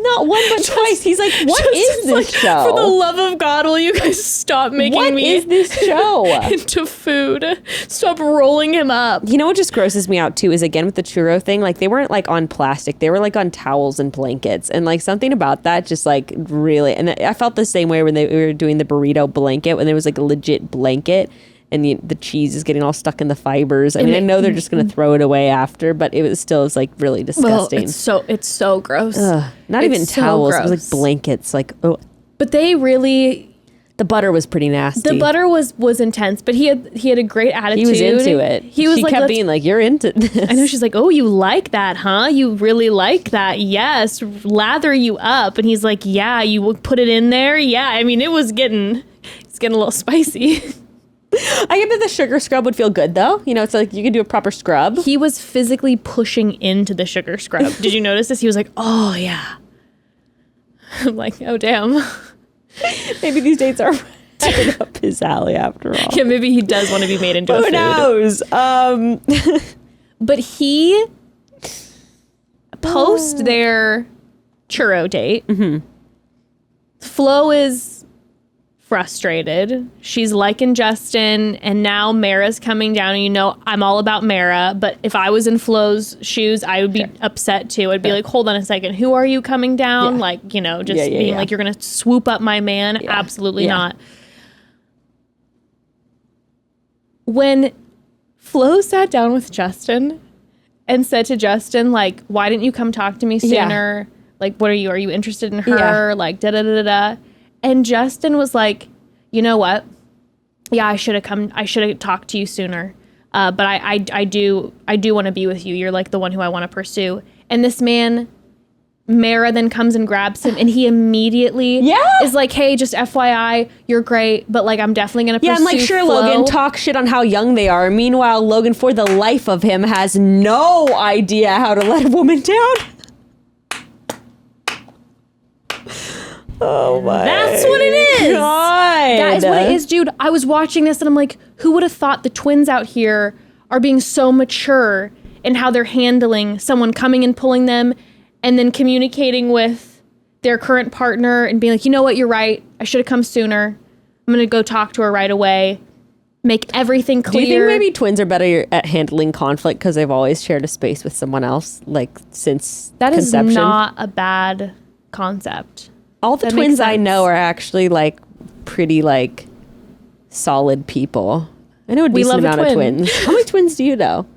Not one, but twice. He's like, what is this show? For the love of God, will you guys stop making me... What is this show? ...into food? Stop rolling him up. You know what just grosses me out, too, is, again, with the churro thing, like, they weren't, like, on plastic. They were, like, on towels and blankets. And, like, something about that just, like, really... And I felt the same way when we were doing the burrito blanket, when there was, like, a legit blanket. And the cheese is getting all stuck in the fibers. I mean, I know they're just going to throw it away after, but it was like really disgusting. Well, it's so gross. Not even towels. It was like blankets. Like, oh. But they really... The butter was pretty nasty. The butter was intense, but he had a great attitude. He was into it. She kept being like, you're into this. I know. She's like, oh, you like that, huh? You really like that. Yes. Lather you up. And he's like, yeah, you put it in there. Yeah. I mean, it's getting a little spicy. I get that the sugar scrub would feel good, though. It's like you could do a proper scrub. He was physically pushing into the sugar scrub. Did you notice this? He was like, oh, yeah. I'm like, oh, damn. Maybe these dates are right up his alley after all. Yeah, maybe he does want to be made into a food. Who knows? But he, post their churro date, Flo is... frustrated. She's liking Justin, and now Mara's coming down, and I'm all about Mara, but if I was in Flo's shoes, I would be upset too. I'd be like, hold on a second, who are you coming down? Yeah. Like, being like, you're gonna swoop up my man? Yeah. Absolutely not. When Flo sat down with Justin and said to Justin, like, why didn't you come talk to me sooner? Yeah. Like, what are you interested in her? Yeah. Like, da-da-da-da-da. And Justin was like, you know what? Yeah, I should have talked to you sooner. But I do want to be with you. You're like the one who I want to pursue. And this man, Mara, then comes and grabs him, and he immediately is like, hey, just FYI, you're great, but like, I'm definitely going to pursue I'm like, sure, Flo. Logan, talk shit on how young they are. Meanwhile, Logan, for the life of him, has no idea how to let a woman down. Oh my That's what it is. God. That is what it is, dude. I was watching this and I'm like, who would have thought the twins out here are being so mature in how they're handling someone coming and pulling them and then communicating with their current partner and being like, you know what, you're right. I should have come sooner. I'm going to go talk to her right away. Make everything clear. Do you think maybe twins are better at handling conflict because they've always shared a space with someone else, like since that conception? Is not a bad concept. All the twins I know are actually like pretty like solid people. I know a decent amount of twins. How many twins do you know?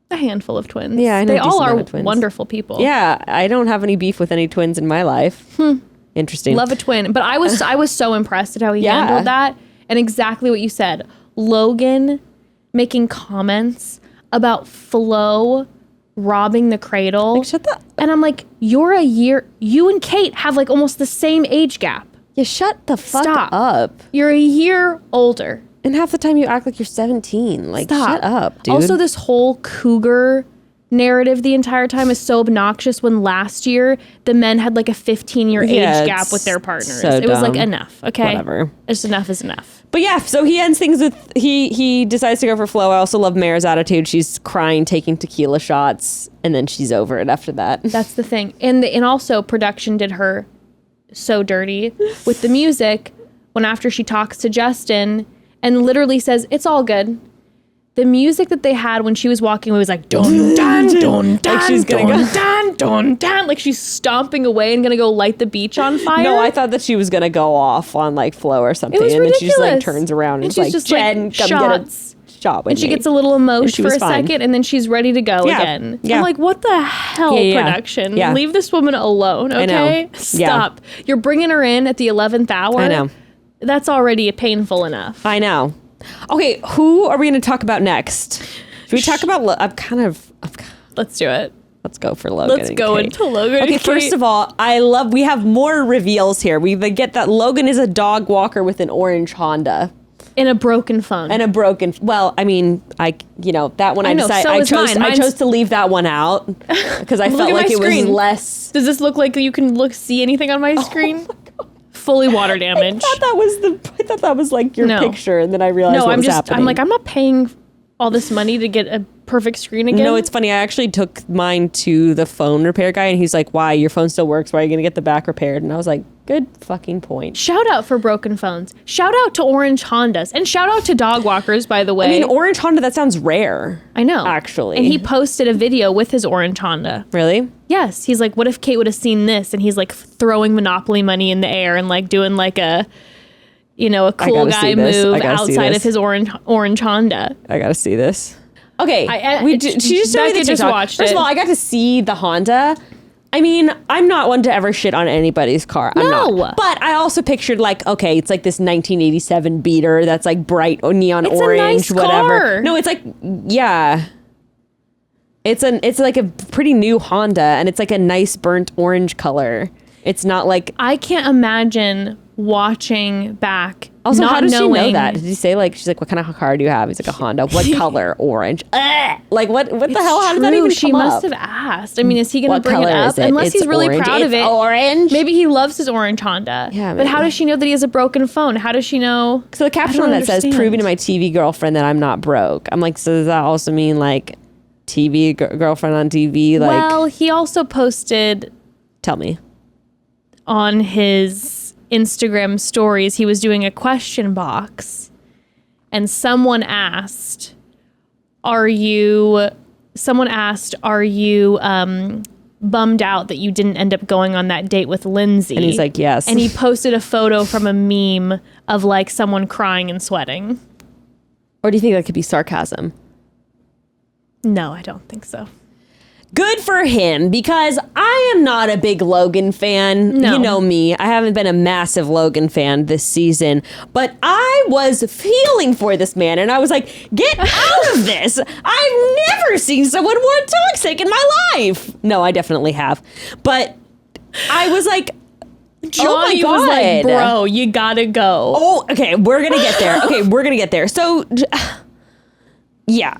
A handful of twins. Yeah, I know. They all are wonderful people. Yeah, I don't have any beef with any twins in my life. Interesting. Love a twin, but I was so impressed at how he handled that, and exactly what you said. Logan making comments about Flo robbing the cradle. Like, shut the... And I'm like, you and Kate have like almost the same age gap. Yeah, shut the fuck up. You're a year older. And half the time you act like you're 17. Like, shut up, dude. Also, this whole cougar narrative the entire time is so obnoxious when last year the men had like a 15-year age gap with their partners. So it was like, enough, okay? Whatever. Just enough is enough. But yeah, so he ends things with, he decides to go for Flo. I also love Mara's attitude. She's crying, taking tequila shots, and then she's over it after that. That's the thing. And also production did her so dirty with the music when after she talks to Justin and literally says, it's all good. The music that they had when she was walking away was like, dun, dun, dun, dun, like she's gonna go, dun, dun, dun, like she's stomping away and gonna go light the beach on fire. No, I thought that she was gonna go off on like Flo or something. It was ridiculous. Then she just like turns around and she's like, just Jen, like, come shots. Get a shot with and she me. gets a little emotion for a second and then she's ready to go again. Yeah. I'm like, what the hell, production? Yeah. Leave this woman alone, okay? Stop. Yeah. You're bringing her in at the 11th hour. I know. That's already painful enough. I know. Okay, who are we going to talk about next? Should we talk about... Let's do it. Let's go for Logan. Let's go into Logan. Okay, first of all, we have more reveals here. We get that Logan is a dog walker with an orange Honda. In a broken phone. Well, I mean, that one I know, decided, so I chose to leave that one out because I felt like it was less. Does this look like you can see anything on my screen? Oh my God. Fully water damaged. I thought that was like your picture, and then I realized what was happening. I'm like, I'm not paying all this money to get a perfect screen again. No, it's funny. I actually took mine to the phone repair guy, and he's like, why? Your phone still works. Why are you going to get the back repaired? And I was like, good fucking point. Shout out for broken phones. Shout out to orange Hondas. And shout out to dog walkers, by the way. I mean, orange Honda, that sounds rare. I know. Actually. And he posted a video with his orange Honda. Really? Yes. He's like, what if Kate would have seen this? And he's like throwing Monopoly money in the air and like doing like a cool guy move outside of his orange Honda. I gotta see this. Okay, she just showed me the TikTok. First of all, I got to see the Honda. I mean, I'm not one to ever shit on anybody's car. I'm not. But I also pictured like, okay, it's like this 1987 beater that's like bright neon orange, a nice whatever. Car. No, it's like, yeah. It's like a pretty new Honda, and it's like a nice burnt orange color. It's not like... I can't imagine watching back. Also, how does she know that? Did he say like, she's like, what kind of car do you have? He's like, a Honda. What color? Orange. Like, what the hell? How did that even come up? She must have asked. I mean, is he going to bring it up? Unless he's really proud of it. Orange. Maybe he loves his orange Honda. Yeah, but how does she know that he has a broken phone? How does she know? So the caption on that says, proving to my TV girlfriend that I'm not broke. I'm like, so does that also mean like TV girlfriend on TV? Like, well, he also posted... Tell me. On his Instagram stories, he was doing a question box, and someone asked, are you bummed out that you didn't end up going on that date with Lindsay? And he's like, yes. And he posted a photo from a meme of like someone crying and sweating. Or do you think that could be sarcasm? No, I don't think so. Good for him, because I am not a big Logan fan. No. You know me. I haven't been a massive Logan fan this season. But I was feeling for this man, and I was like, get out of this. I've never seen someone more toxic in my life. No, I definitely have. But I was like... Johnny was like, bro, you gotta go. Oh, okay, we're gonna get there. So, yeah.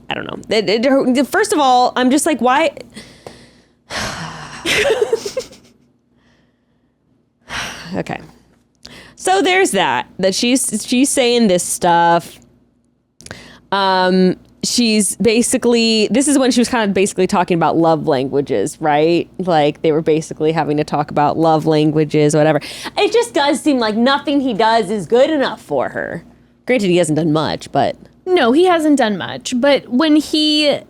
I don't know. First of all, I'm just like, why? Okay. So there's that she's saying this stuff. She's basically, this is when she was kind of basically talking about love languages, right? Like they were basically having to talk about love languages, whatever. It just does seem like nothing he does is good enough for her. Granted, he hasn't done much, but... No, he hasn't done much. But when he... At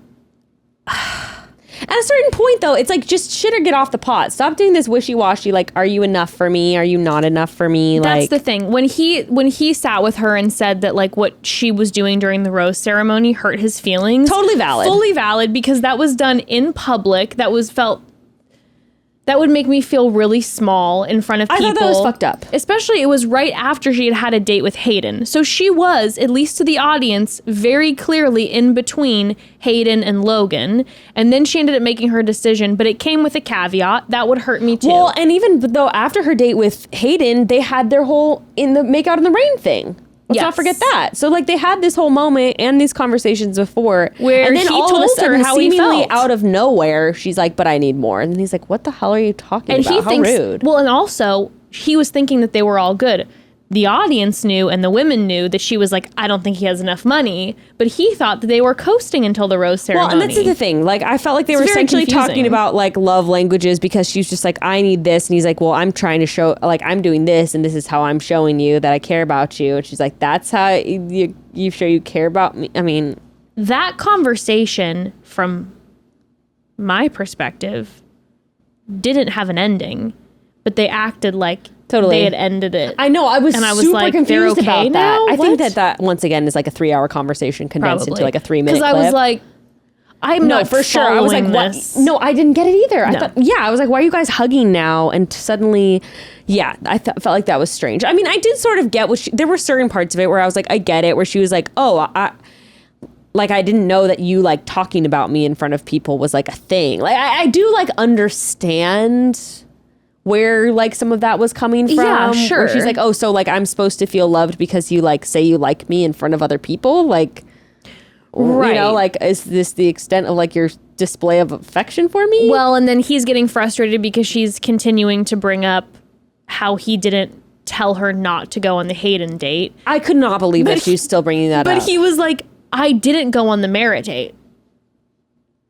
a certain point, though, it's like, just shit or get off the pot. Stop doing this wishy-washy, like, are you enough for me? Are you not enough for me? That's the thing. When he sat with her and said that, like, what she was doing during the rose ceremony hurt his feelings. Totally valid. Fully valid, because that was done in public. That would make me feel really small in front of people. I thought that was fucked up. Especially, it was right after she had a date with Hayden. So she was, at least to the audience, very clearly in between Hayden and Logan. And then she ended up making her decision, but it came with a caveat. That would hurt me too. Well, and even though after her date with Hayden, they had their whole make out in the rain thing. Let's not forget that. So, like, they had this whole moment and these conversations before. Where and then he all told of a sudden, her how he seemingly felt. out of nowhere, she's like, but I need more. And then he's like, what the hell are you talking about? How rude. Well, and also, he was thinking that they were all good. The audience knew and the women knew that she was like, I don't think he has enough money. But he thought that they were coasting until the rose ceremony. Well, and that's the thing. Like, I felt like they were essentially talking about, like, love languages, because she's just like, I need this. And he's like, well, I'm trying to show, like, I'm doing this, and this is how I'm showing you that I care about you. And she's like, that's how you show you care about me? I mean... That conversation, from my perspective, didn't have an ending. But they acted like... Totally. They had ended it. I know. I was super like, confused okay about now? that. I think that once again is like a 3-hour conversation condensed into like a 3-minute clip. Because I was like, I'm not for sure. I was like, what? No, I didn't get it either. I thought, I was like, why are you guys hugging now? And suddenly, I felt like that was strange. I mean, I did sort of get there were certain parts of it where I was like, I get it. Where she was like, oh, like, I didn't know that you, like, talking about me in front of people was, like, a thing. Like, I do, like, understand where, like, some of that was coming from. Yeah, sure. Where she's like, oh, so, like, I'm supposed to feel loved because you, like, say you like me in front of other people? Like, right. You know, like, is this the extent of, like, your display of affection for me? Well, and then he's getting frustrated because she's continuing to bring up how he didn't tell her not to go on the Hayden date. I could not believe that she's still bringing that up. But he was like, I didn't go on the Mara date.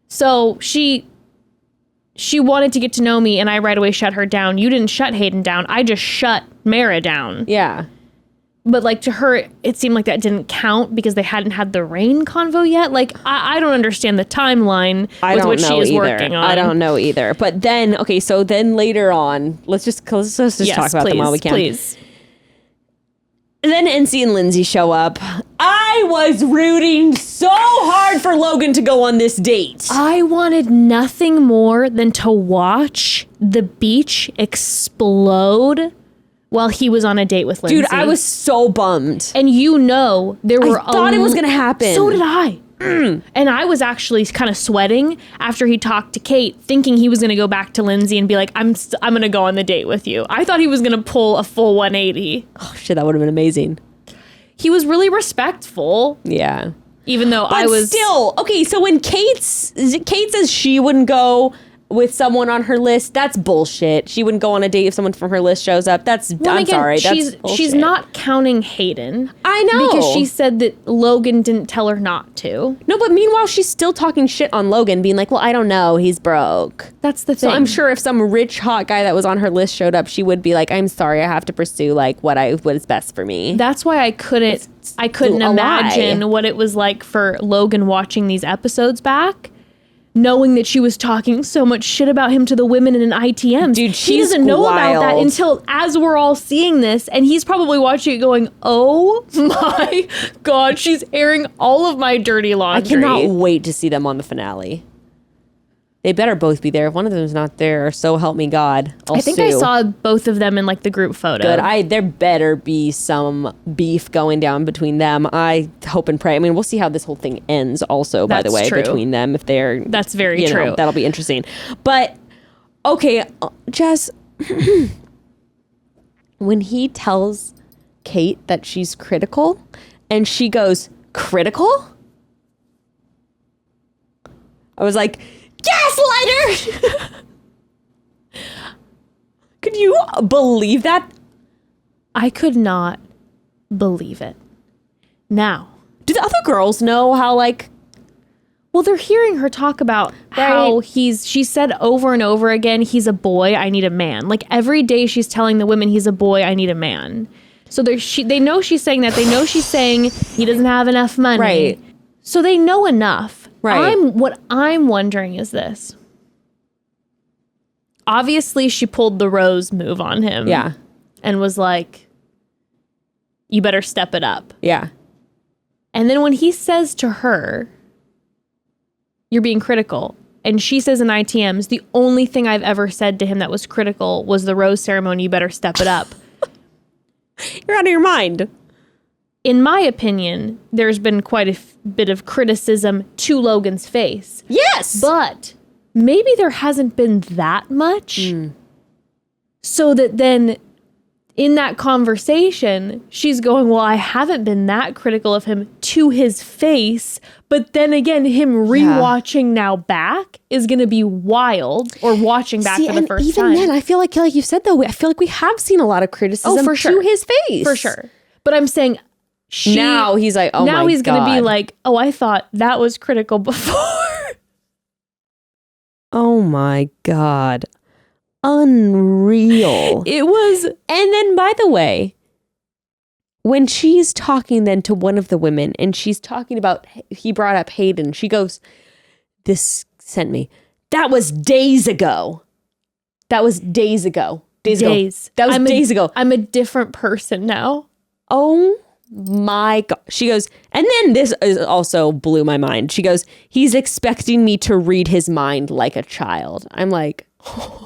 So she wanted to get to know me, and I right away shut her down. You didn't shut Hayden down. I just shut Mara down. Yeah. But, like, to her, it seemed like that didn't count because they hadn't had the rain convo yet. Like, I don't understand the timeline with which she is working on. I don't know either. But then, okay, so then later on, let's just talk about them while we can. Please. And then NC and Lindsay show up. I was rooting so hard for Logan to go on this date. I wanted nothing more than to watch the beach explode while he was on a date with Lindsay. Dude, I was so bummed. And you know, there were I thought it was going to happen. So did I. And I was actually kind of sweating after he talked to Kate, thinking he was going to go back to Lindsay and be like, I'm going to go on the date with you. I thought he was going to pull a full 180. Oh, shit, that would have been amazing. He was really respectful. Yeah. Even though but I was... still, okay, so when Kate says she wouldn't go with someone on her list, that's bullshit. She wouldn't go on a date if someone from her list shows up. I'm sorry, that's bullshit. She's not counting Hayden. I know. Because she said that Logan didn't tell her not to. No, but meanwhile, she's still talking shit on Logan, being like, well, I don't know, he's broke. That's the thing. So I'm sure if some rich, hot guy that was on her list showed up, she would be like, I'm sorry, I have to pursue, like, what is best for me. That's why I couldn't imagine what it was like for Logan watching these episodes back, knowing that she was talking so much shit about him to the women in ITMs. Dude, he doesn't know about that until as we're all seeing this, and he's probably watching it going, oh my God, she's airing all of my dirty laundry. I cannot wait to see them on the finale. They better both be there. If one of them's not there, so help me God, I'll I think sue. I saw both of them in like the group photo. Good. There better be some beef going down between them. I hope and pray. I mean, we'll see how this whole thing ends also, by the way, between them. If they're... That's very true. That'll be interesting. But, okay, Jess, when he tells Kate that she's critical, and she goes, critical? I was like... Gaslighter! Could you believe that? I could not believe it. Now, do the other girls know how, like... Well, they're hearing her talk about how she said over and over again, he's a boy, I need a man. Like, every day she's telling the women, he's a boy, I need a man. So they know she's saying that. They know she's saying he doesn't have enough money. Right. So they know enough. Right. What I'm wondering is this. Obviously, she pulled the Rose move on him. Yeah. And was like, you better step it up. Yeah. And then when he says to her, you're being critical, and she says in ITMs, the only thing I've ever said to him that was critical was the rose ceremony, you better step it up. You're out of your mind. In my opinion, there's been quite a bit of criticism to Logan's face. Yes! But maybe there hasn't been that much. So that then in that conversation, she's going, well, I haven't been that critical of him to his face. But then again, him rewatching now back is going to be wild, or watching back for the first time. Even then, I feel like you said, though, I feel like we have seen a lot of criticism to his face. For sure. But I'm saying... now he's like, oh my God. Now he's going to be like, oh, I thought that was critical before. Oh my God. Unreal. It was. And then, by the way, when she's talking then to one of the women, and she's talking about, he brought up Hayden, she goes, this sent me. That was days ago. That was days ago. Days. That was days ago. I'm a different person now. Oh my God. She goes, and then this is also blew my mind. She goes, he's expecting me to read his mind like a child. I'm like,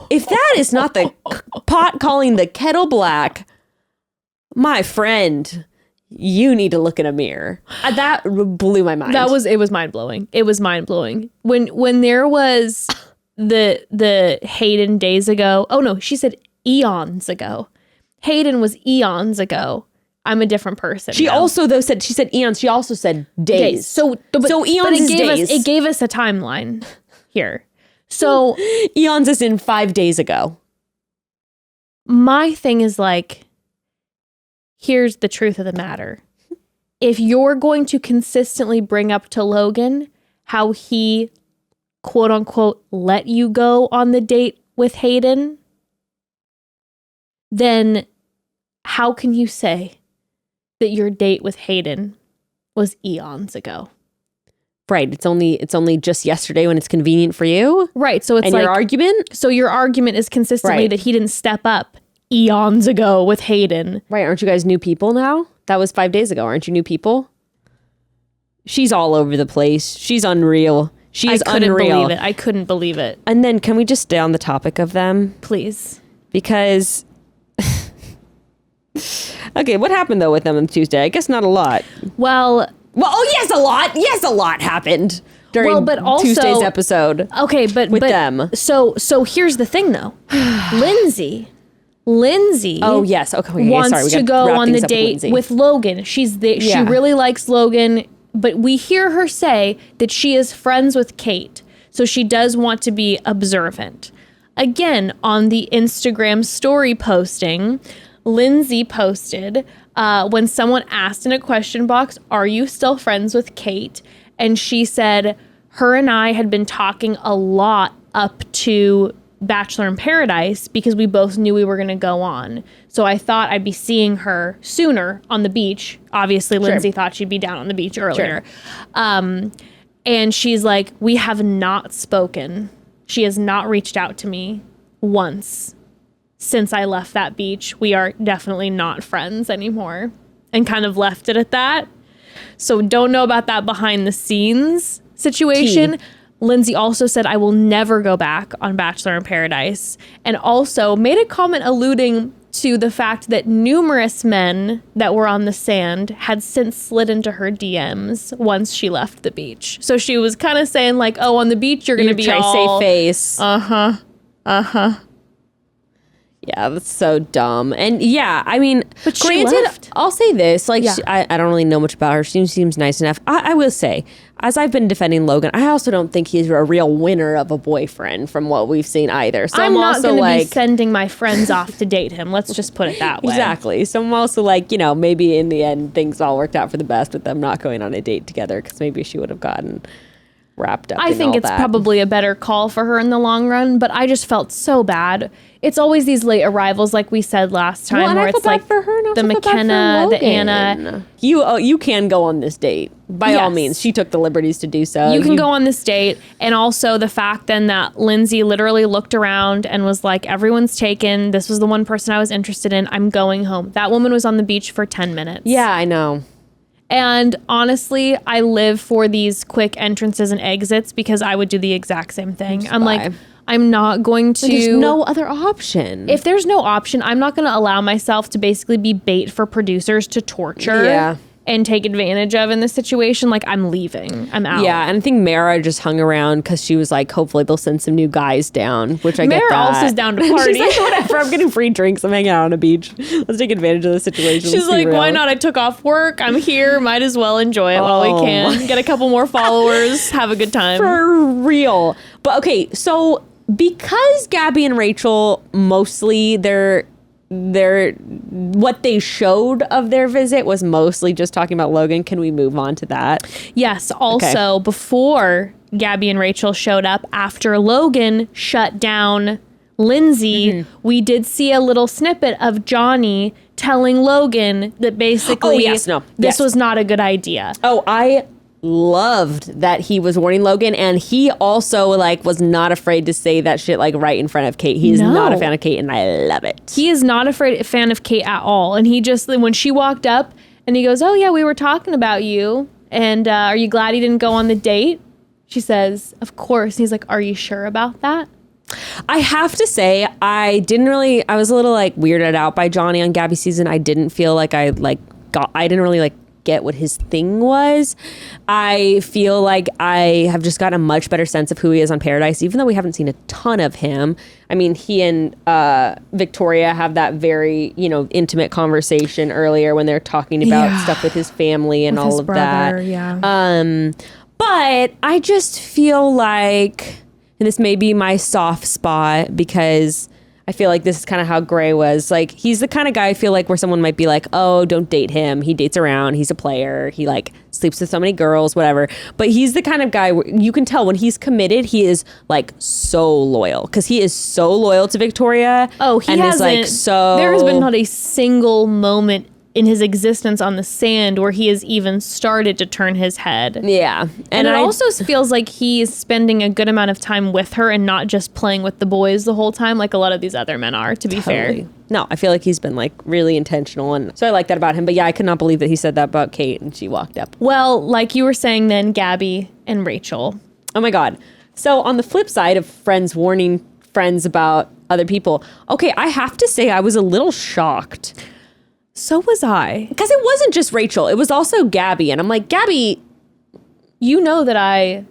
if that is not the pot calling the kettle black, my friend, you need to look in a mirror. That blew my mind. It was mind blowing. It was mind blowing. When there was the Hayden days ago. Oh no, she said eons ago. Hayden was eons ago. I'm a different person. She now. also though said, she said eons. She also said days. So eons is days. It gave us a timeline here. So eons is in 5 days ago. My thing is like, here's the truth of the matter. If you're going to consistently bring up to Logan how he, quote unquote, let you go on the date with Hayden, then how can you say that your date with Hayden was eons ago? Right. It's only just yesterday when it's convenient for you. Right. So it's and like your argument. So your argument is consistently that he didn't step up eons ago with Hayden. Right. Aren't you guys new people now? That was 5 days ago. Aren't you new people? She's all over the place. She's unreal. She is unreal. I couldn't believe it. And then can we just stay on the topic of them? Please. Because okay, what happened though with them on Tuesday? I guess not a lot. Well, oh yes, a lot. Yes, a lot happened during but also, Tuesday's episode. Okay, but them. So here's the thing though. Lindsay oh yes, okay, wants to go on the date with Logan. She really likes Logan, but we hear her say that she is friends with Kate. So she does want to be observant. Again, on the Instagram story posting, Lindsay posted when someone asked in a question box, "Are you still friends with Kate?" And she said her and I had been talking a lot up to Bachelor in Paradise because we both knew we were going to go on. So I thought I'd be seeing her sooner on the beach. Obviously, Lindsay thought she'd be down on the beach earlier. Sure. And she's like, we have not spoken. She has not reached out to me once since I left that beach. We are definitely not friends anymore. And kind of left it at that. So don't know about that behind the scenes situation. Lindsay also said, I will never go back on Bachelor in Paradise. And also made a comment alluding to the fact that numerous men that were on the sand had since slid into her DMs once she left the beach. So she was kind of saying like, oh, on the beach, you're going to be all... safe face. Uh-huh. Yeah, that's so dumb. And yeah, I mean, but granted, I'll say this. Like, I don't really know much about her. She seems nice enough. I will say, as I've been defending Logan, I also don't think he's a real winner of a boyfriend from what we've seen either. So I'm not also going to be sending my friends off to date him. Let's just put it that way. Exactly. So I'm also like, maybe in the end, things all worked out for the best with them not going on a date together because maybe she would have gotten wrapped up. I think it's probably a better call for her in the long run, but I just felt so bad. It's always these late arrivals, like we said last time, where it's like for her, the McKenna, the Anna. You can go on this date by all means. She took the liberties to do so. You can go on this date, and also the fact then that Lindsay literally looked around and was like, "Everyone's taken. This was the one person I was interested in. I'm going home." That woman was on the beach for 10 minutes. Yeah, I know. And honestly, I live for these quick entrances and exits because I would do the exact same thing. I'm like, I'm not going to... There's no other option. If there's no option, I'm not going to allow myself to basically be bait for producers to torture and take advantage of in this situation. Like, I'm leaving. I'm out. Yeah, and I think Mara just hung around because she was like, hopefully they'll send some new guys down, which I get that. Mara also is down to party. She's like, whatever, I'm getting free drinks. I'm hanging out on a beach. Let's take advantage of the situation. She's like, why not? I took off work. I'm here. Might as well enjoy it while we can. Get a couple more followers. Have a good time. For real. But okay, so because Gabby and Rachel mostly they're what they showed of their visit was mostly just talking about Logan. Can we move on to that? Yes. Also, before Gabby and Rachel showed up, after Logan shut down Lindsay, we did see a little snippet of Johnny telling Logan that basically this was not a good idea. Oh, I loved that he was warning Logan, and he also was not afraid to say that shit right in front of Kate. He's not a fan of Kate, and I love it. He is not a fan of Kate at all. And he just, when she walked up and he goes, oh yeah, we were talking about you, and are you glad he didn't go on the date? She says, of course. And he's like, are you sure about that? I have to say, I was a little weirded out by Johnny on Gabby's season. I didn't feel like I I didn't really like get what his thing was. I feel like I have just gotten a much better sense of who he is on Paradise, even though we haven't seen a ton of him. I mean, he and Victoria have that very, intimate conversation earlier when they're talking about stuff with his family and all of that. Yeah. But I just feel like, and this may be my soft spot because I feel like this is kind of how Gray was. Like, he's the kind of guy I feel like where someone might be like, oh, don't date him. He dates around. He's a player. He like sleeps with so many girls, whatever. But he's the kind of guy where you can tell when he's committed, he is like so loyal because he is so loyal to Victoria. Oh, he hasn't. Is, like, so there has been not a single moment in his existence on the sand where he has even started to turn his head. Yeah. And it also feels like he's spending a good amount of time with her and not just playing with the boys the whole time like a lot of these other men are, to be fair. No, I feel like he's been like really intentional. And so I like that about him. But yeah, I could not believe that he said that about Kate and she walked up. Well, like you were saying then, Gabby and Rachel. Oh my God. So on the flip side of friends warning friends about other people, okay, I have to say I was a little shocked. So was I. Because it wasn't just Rachel. It was also Gabby. And I'm like, Gabby, you know that I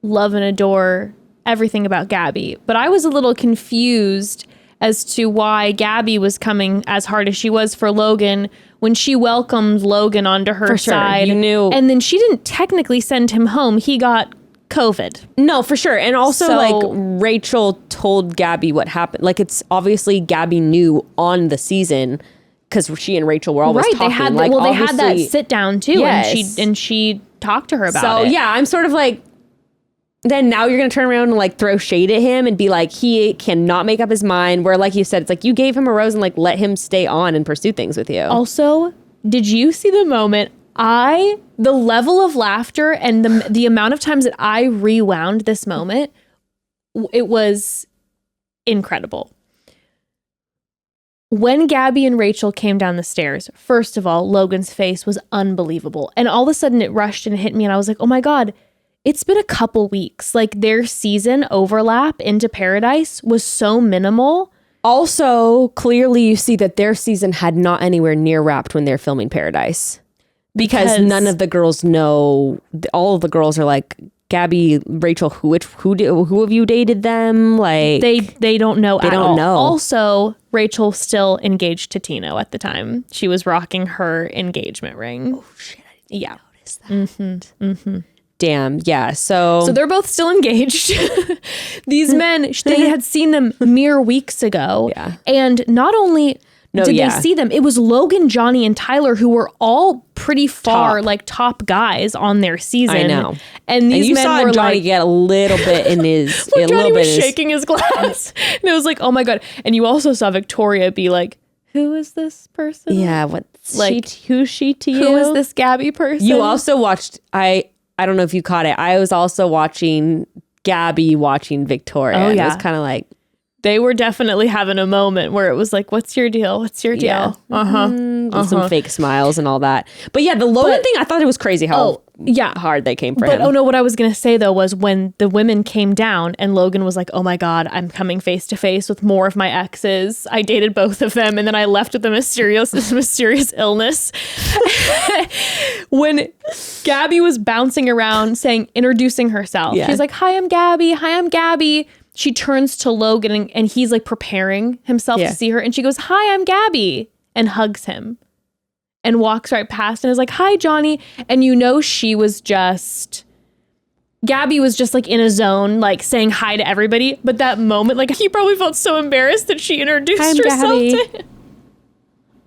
love and adore everything about Gabby. But I was a little confused as to why Gabby was coming as hard as she was for Logan when she welcomed Logan onto her side. You knew. And then she didn't technically send him home. He got COVID. No, for sure. And also, like, Rachel told Gabby what happened. Like, it's obviously Gabby knew on the season because she and Rachel were always talking. They had that sit down too, yes. and she talked to her about it. So yeah, I'm sort of like, then now you're gonna turn around and like throw shade at him and be like, he cannot make up his mind. Where, like you said, it's like you gave him a rose and like let him stay on and pursue things with you. Also, did you see the moment? The level of laughter and the amount of times that I rewound this moment, it was incredible. When Gabby and Rachel came down the stairs, first of all, Logan's face was unbelievable. And all of a sudden it rushed and hit me and I was like, oh my God, it's been a couple weeks. Like their season overlap into Paradise was so minimal. Also, clearly you see that their season had not anywhere near wrapped when they're filming Paradise. Because none of the girls know, all of the girls are like, Gabby, Rachel, who have you dated them? Like they don't know. They don't know. Also, Rachel still engaged to Tino at the time. She was rocking her engagement ring. Oh shit! I didn't notice that. Mm-hmm. Damn. Yeah. So they're both still engaged. These men, they had seen them mere weeks ago. Yeah. And not only did they see them, it was Logan, Johnny, and Tyler who were all pretty far top guys on their season. I know. And these men saw were Johnny get a little bit in his. Well, Johnny was shaking his glass, and it was like, oh my God. And you also saw Victoria be like, "Who is this person? Yeah, who's she to you? Who is this Gabby person?" You also watched. I don't know if you caught it. I was also watching Gabby watching Victoria. Oh yeah, and it was kind of like. They were definitely having a moment where it was like, what's your deal? What's your deal? Yeah. Some fake smiles and all that. But yeah, the Logan thing, I thought it was crazy how hard they came for him. But what I was going to say though was when the women came down and Logan was like, oh my God, I'm coming face to face with more of my exes. I dated both of them. And then I left with a mysterious illness. When Gabby was bouncing around introducing herself, she's like, hi, I'm Gabby. Hi, I'm Gabby. She turns to Logan and he's like preparing himself to see her. And she goes, hi, I'm Gabby, and hugs him and walks right past and is like, hi, Johnny. And Gabby was just like in a zone, like saying hi to everybody. But that moment, like he probably felt so embarrassed that she introduced herself to him.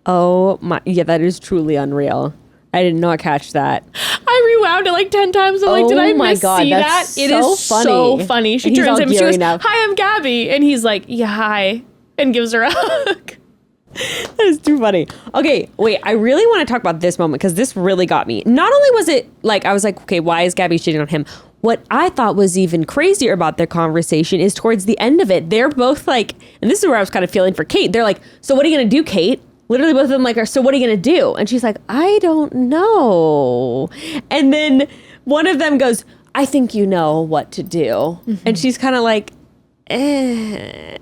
Oh my, yeah, that is truly unreal. I did not catch that. I rewound it like 10 times. I'm like, did I see that? It is so funny. She turns to him and she goes, hi, I'm Gabby. And he's like, yeah, hi. And gives her a hug. That is too funny. Okay, wait. I really want to talk about this moment because this really got me. Not only was it like, I was like, okay, why is Gabby cheating on him? What I thought was even crazier about their conversation is towards the end of it, they're both like, and this is where I was kind of feeling for Kate. They're like, so what are you going to do, Kate? Literally both of them like, so what are you going to do? And she's like, I don't know. And then one of them goes, I think you know what to do. Mm-hmm. And she's kind of like, eh.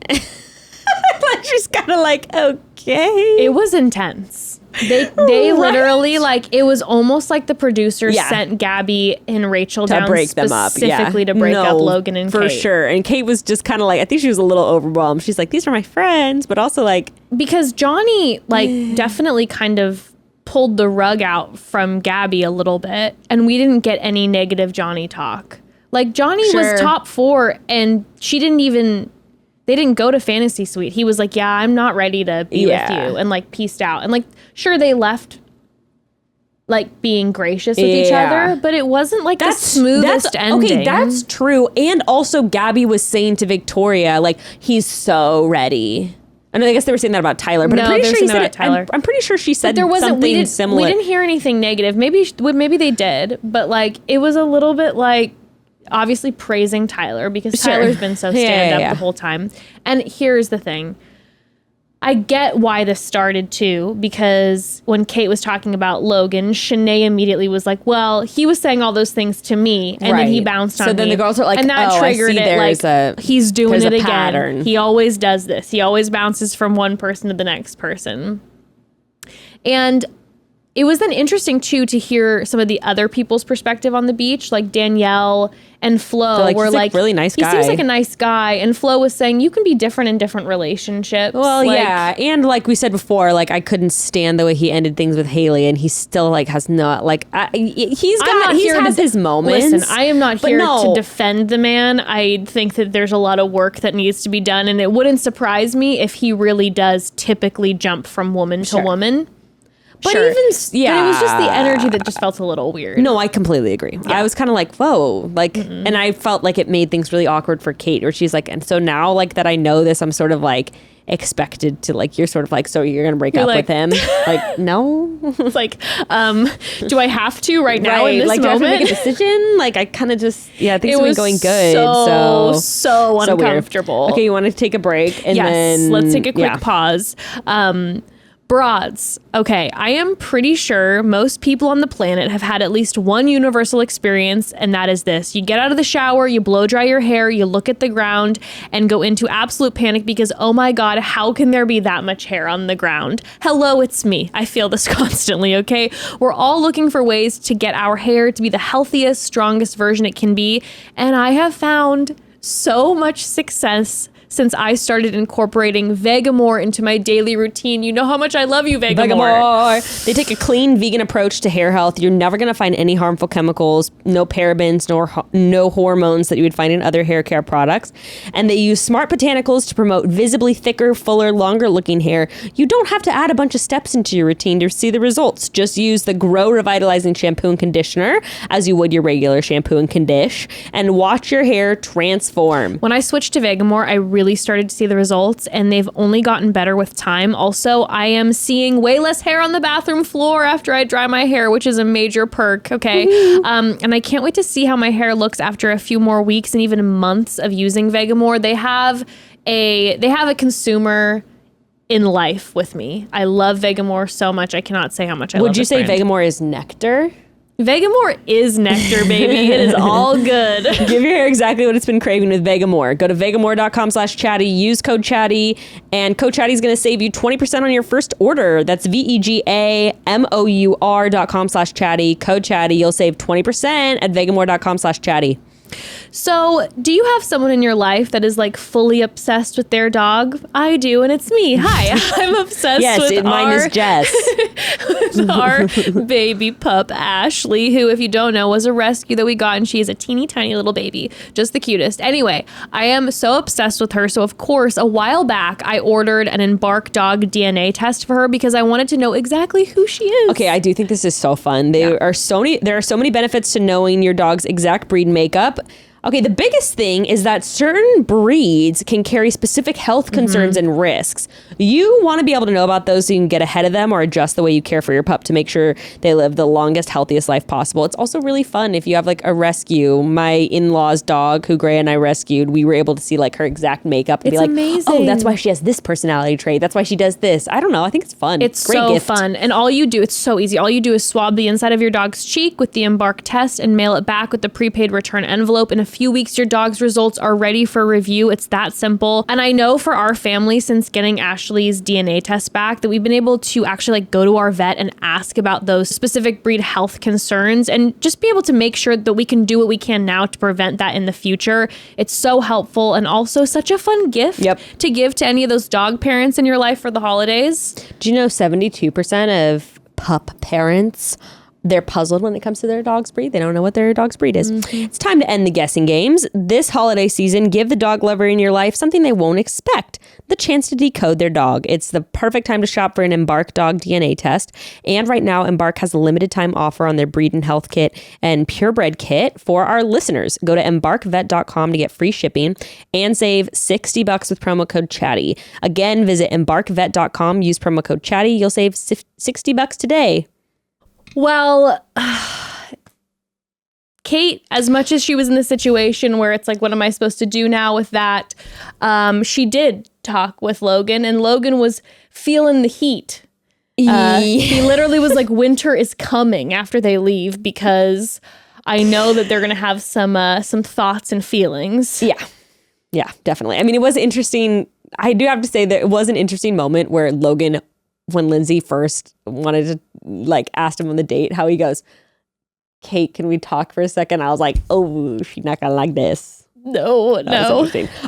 She's kind of like, okay. It was intense. They literally, like, it was almost like the producers sent Gabby and Rachel to down break them up, specifically to break up Logan and for Kate. sure. And Kate was just kind of like, I think she was a little overwhelmed. She's like, these are my friends, but also like, because Johnny like definitely kind of pulled the rug out from Gabby a little bit, and we didn't get any negative Johnny talk. Like, Johnny was top 4, and they didn't go to Fantasy Suite. He was like, yeah, I'm not ready to be with you, and like peaced out. And like, sure, they left like being gracious with each other, but it wasn't like the smoothest ending. Okay, that's true. And also Gabby was saying to Victoria, like, he's so ready. I know, I guess they were saying that about Tyler, but I'm pretty sure he said Tyler. I'm pretty sure she said something similar. We didn't hear anything negative. Maybe they did, but like, it was a little bit like, obviously praising Tyler because Tyler's been so stand up the whole time. And here's the thing. I get why this started too, because when Kate was talking about Logan, Shanae immediately was like, well, he was saying all those things to me, and then he bounced on me. So then the girls are like, and that triggered it. Like, he's doing it again. Pattern. He always does this. He always bounces from one person to the next person. And it was then interesting, too, to hear some of the other people's perspective on the beach, like Danielle and Flo were like, really nice guy. He seems like a nice guy. And Flo was saying, you can be different in different relationships. Well, yeah. And like we said before, like, I couldn't stand the way he ended things with Haley, and he still like has not, like, he has his moments. Listen, I am not here to defend the man. I think that there's a lot of work that needs to be done, and it wouldn't surprise me if he really does typically jump from woman to woman. But but it was just the energy that just felt a little weird. No, I completely agree. Yeah. I was kind of like, whoa, like, and I felt like it made things really awkward for Kate, where she's like, and so now, like, that I know this, I'm sort of like expected to, like, you're sort of like, so you're gonna break up with him? Like, no. It's like, do I have to right now in this like, moment? Do I have to make a decision? Like, I kind of just, things have been going good. So uncomfortable. Okay, you want to take a break? And then let's take a quick pause. Broads. Okay, I am pretty sure most people on the planet have had at least one universal experience, and that is this. You get out of the shower, you blow dry your hair, you look at the ground, and go into absolute panic because, oh my God, how can there be that much hair on the ground? Hello, it's me. I feel this constantly, okay? We're all looking for ways to get our hair to be the healthiest, strongest version it can be, and I have found so much success since I started incorporating Vegamore into my daily routine. You know how much I love you, Vegamore. They take a clean vegan approach to hair health. You're never going to find any harmful chemicals, no parabens, no hormones that you would find in other hair care products. And they use smart botanicals to promote visibly thicker, fuller, longer looking hair. You don't have to add a bunch of steps into your routine to see the results. Just use the Grow Revitalizing Shampoo and Conditioner as you would your regular shampoo and condition, and watch your hair transform. When I switched to Vegamore, I really started to see the results, and they've only gotten better with time. Also, I am seeing way less hair on the bathroom floor after I dry my hair, which is a major perk. Okay. And I can't wait to see how my hair looks after a few more weeks and even months of using Vegamore. They have a consumer in life with me. I love Vegamore so much. I cannot say how much I love Would you say brand. Vegamore is nectar? Vegamore is nectar, baby. It is all good. Give your hair exactly what it's been craving with Vegamore. Go to vegamore.com/chatty, use code chatty, and code chatty is going to save you 20% on your first order. That's vegamour.com/chatty, code chatty. You'll save 20% at vegamore.com/chatty. So, do you have someone in your life that is like fully obsessed with their dog? I do, and it's me. Hi, I'm obsessed with mine is Jess. with our baby pup, Ashley, who, if you don't know, was a rescue that we got, and she is a teeny tiny little baby. Just the cutest. Anyway, I am so obsessed with her. So, of course, a while back, I ordered an Embark dog DNA test for her because I wanted to know exactly who she is. Okay, I do think this is so fun. There are so many benefits to knowing your dog's exact breed makeup. Okay, the biggest thing is that certain breeds can carry specific health concerns and risks. You want to be able to know about those so you can get ahead of them or adjust the way you care for your pup to make sure they live the longest, healthiest life possible. It's also really fun if you have like a rescue. My in-laws' dog, who Gray and I rescued, we were able to see like her exact makeup and be like, amazing. Oh, that's why she has this personality trait. That's why she does this. I don't know. I think it's fun. It's great so gift. fun. And it's so easy. All you do is swab the inside of your dog's cheek with the Embark test and mail it back with the prepaid return envelope in a few weeks, your dog's results are ready for review. It's that simple. And I know for our family, since getting Ashley's DNA test back, that we've been able to actually like go to our vet and ask about those specific breed health concerns and just be able to make sure that we can do what we can now to prevent that in the future. It's so helpful and also such a fun gift to give to any of those dog parents in your life for the holidays. Do you know 72% of pup parents, they're puzzled when it comes to their dog's breed. They don't know what their dog's breed is. It's time to end the guessing games. This holiday season, give the dog lover in your life something they won't expect, the chance to decode their dog. It's the perfect time to shop for an Embark dog DNA test. And right now, Embark has a limited time offer on their breed and health kit and purebred kit for our listeners. Go to embarkvet.com to get free shipping and save $60 with promo code chatty. Again, visit embarkvet.com, use promo code chatty. You'll save $60 today. Well, Kate, as much as she was in the situation where it's like, what am I supposed to do now with that? She did talk with Logan, and Logan was feeling the heat. He literally was like, winter is coming after they leave, because I know that they're going to have some thoughts and feelings. Yeah, definitely. I mean, it was interesting. I do have to say that it was an interesting moment where Logan, when Lindsay first wanted to like asked him on the date, how he goes, Kate, can we talk for a second? I was like, oh, she's not gonna like this. No.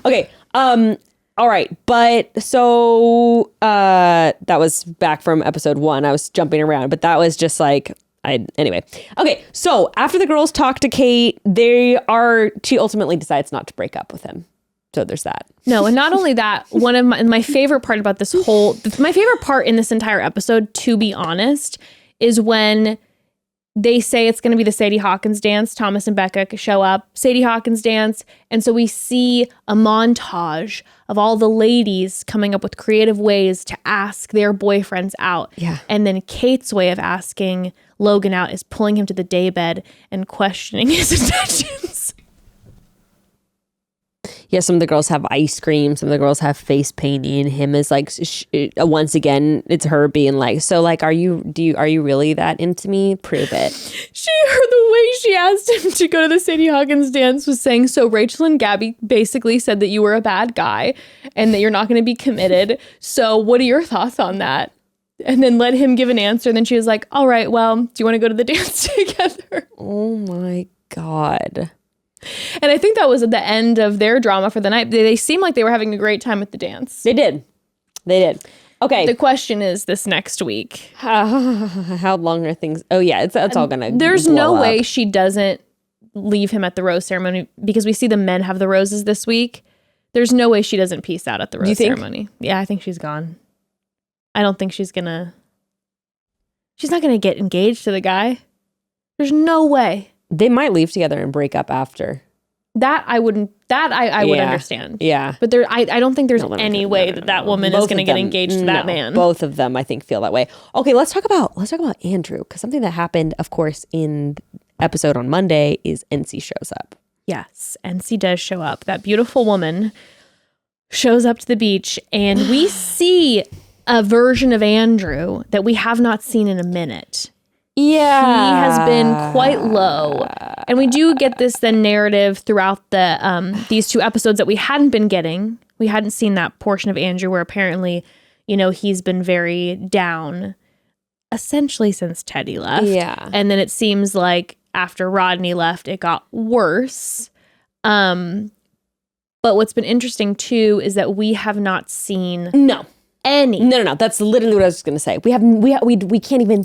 Okay. All right. But so that was back from episode 1. I was jumping around, but that was just like anyway. Okay. So after the girls talk to Kate, she ultimately decides not to break up with him. So there's that. No, and not only that, one of my favorite part about my favorite part in this entire episode, to be honest, is when they say it's going to be the Sadie Hawkins dance. Thomas and Becca show up, Sadie Hawkins dance. And so we see a montage of all the ladies coming up with creative ways to ask their boyfriends out. Yeah. And then Kate's way of asking Logan out is pulling him to the daybed and questioning his intentions. Yeah, some of the girls have ice cream. Some of the girls have face painting. Him is like, once again, it's her being like, so like, are you really that into me? Prove it. The way she asked him to go to the Sadie Hawkins dance was saying, so Rachel and Gabby basically said that you were a bad guy and that you're not going to be committed. So what are your thoughts on that? And then let him give an answer. And then she was like, all right, well, do you want to go to the dance together? Oh my God. And I think that was at the end of their drama for the night. They seemed like they were having a great time at the dance. They did. Okay. The question is this next week. How long are things? Oh yeah, that's all gonna. There's no way up. she doesn't leave him at the rose ceremony, because we see the men have the roses this week. There's no way she doesn't peace out at the rose ceremony. Yeah, I think she's gone. I don't think she's not gonna get engaged to the guy. There's no way. They might leave together and break up after. That I wouldn't. That I would understand. Yeah, but I don't think there's any way that woman is going to get engaged to that man. Both of them, I think, feel that way. Okay, let's talk about Andrew, because something that happened, of course, in the episode on Monday is NC shows up. Yes, NC does show up. That beautiful woman shows up to the beach, and we see a version of Andrew that we have not seen in a minute. Yeah. He has been quite low. And we do get this then narrative throughout these 2 episodes that we hadn't been getting. We hadn't seen that portion of Andrew where apparently, he's been very down essentially since Teddy left. Yeah. And then it seems like after Rodney left, it got worse. But what's been interesting too is that we have not seen any. No. That's literally what I was going to say. We can't even,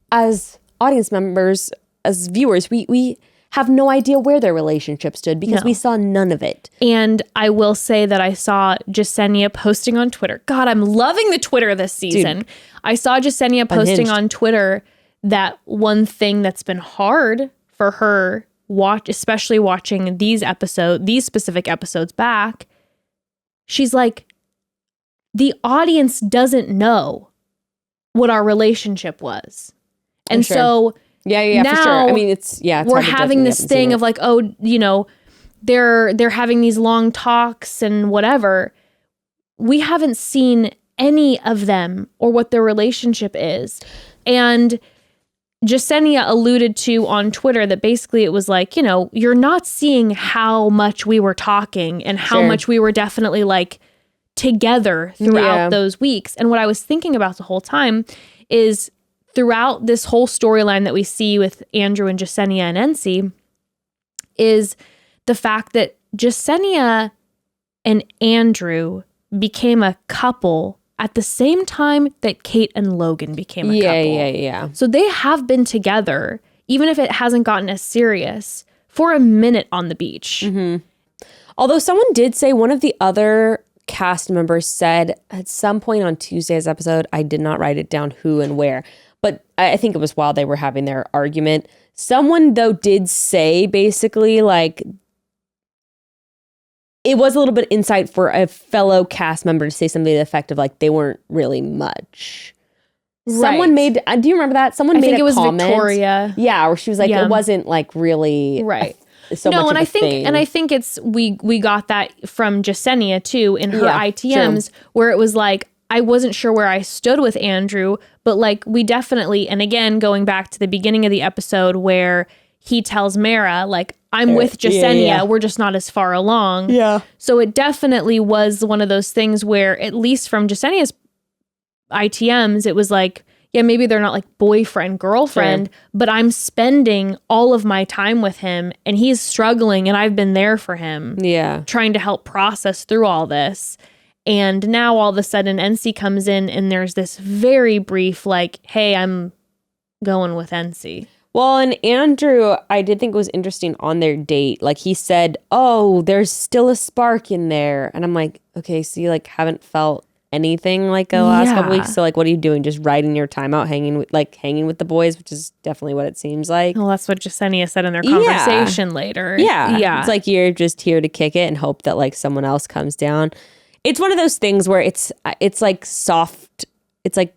as audience members, as viewers, we have no idea where their relationship stood because we saw none of it. And I will say that I saw Jasenia posting on Twitter. God, I'm loving the Twitter this season. Dude, I saw Jasenia posting on Twitter that one thing that's been hard for her especially watching these specific episodes back, she's like, the audience doesn't know what our relationship was. And so now, for sure. I mean, it's we're having this thing of like, oh, they're having these long talks and whatever. We haven't seen any of them or what their relationship is. And Jasenia alluded to on Twitter that basically it was like, you're not seeing how much we were talking and how much we were definitely like together throughout those weeks. And what I was thinking about the whole time is throughout this whole storyline that we see with Andrew and Jasenia and NC is the fact that Jasenia and Andrew became a couple at the same time that Kate and Logan became a couple. Yeah. So they have been together, even if it hasn't gotten as serious, for a minute on the beach. Mm-hmm. Although someone did say, one of the other cast members said at some point on Tuesday's episode, I did not write it down who and where, but I think it was while they were having their argument. Someone, though, did say basically like, it was a little bit insight for a fellow cast member to say something to the effect of like, they weren't really much. Right. Someone made, do you remember that? Someone made a comment. I think it was Victoria. Yeah, where she was like, it wasn't like really so much of a thing. And I think it's, we got that from Jasenia too in her ITMs where it was like, I wasn't sure where I stood with Andrew, but like we definitely, and again, going back to the beginning of the episode where he tells Mara, like, I'm with Jasenia, we're just not as far along. Yeah. So it definitely was one of those things where, at least from Jasenia's ITMs, it was like, yeah, maybe they're not like boyfriend, girlfriend, but I'm spending all of my time with him and he's struggling and I've been there for him. Yeah. Trying to help process through all this. And now all of a sudden NC comes in and there's this very brief like, hey, I'm going with NC. Well, and Andrew, I did think it was interesting on their date. Like he said, oh, there's still a spark in there. And I'm like, okay, so you like haven't felt anything like the last couple weeks. So like, what are you doing? Just riding your time out, hanging with the boys, which is definitely what it seems like. Well, that's what Jasenia said in their conversation later. Yeah. It's like, you're just here to kick it and hope that like someone else comes down. It's one of those things where it's like soft. It's like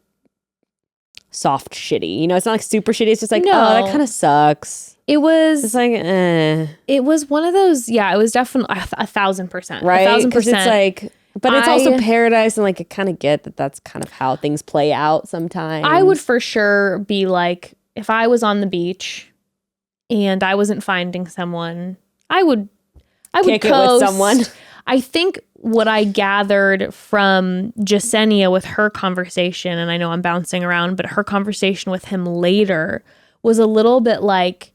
soft shitty, it's not like super shitty. It's just like, oh, that kind of sucks. It's like, it was one of those. Yeah, it was definitely 1,000%, right? 1,000%. It's like, but it's also paradise, and like I kind of get that that's kind of how things play out sometimes. I would for sure be like, if I was on the beach and I wasn't finding someone, I would kick coast. It with someone. I think what I gathered from Jasenia with her conversation, and I know I'm bouncing around, but her conversation with him later was a little bit like,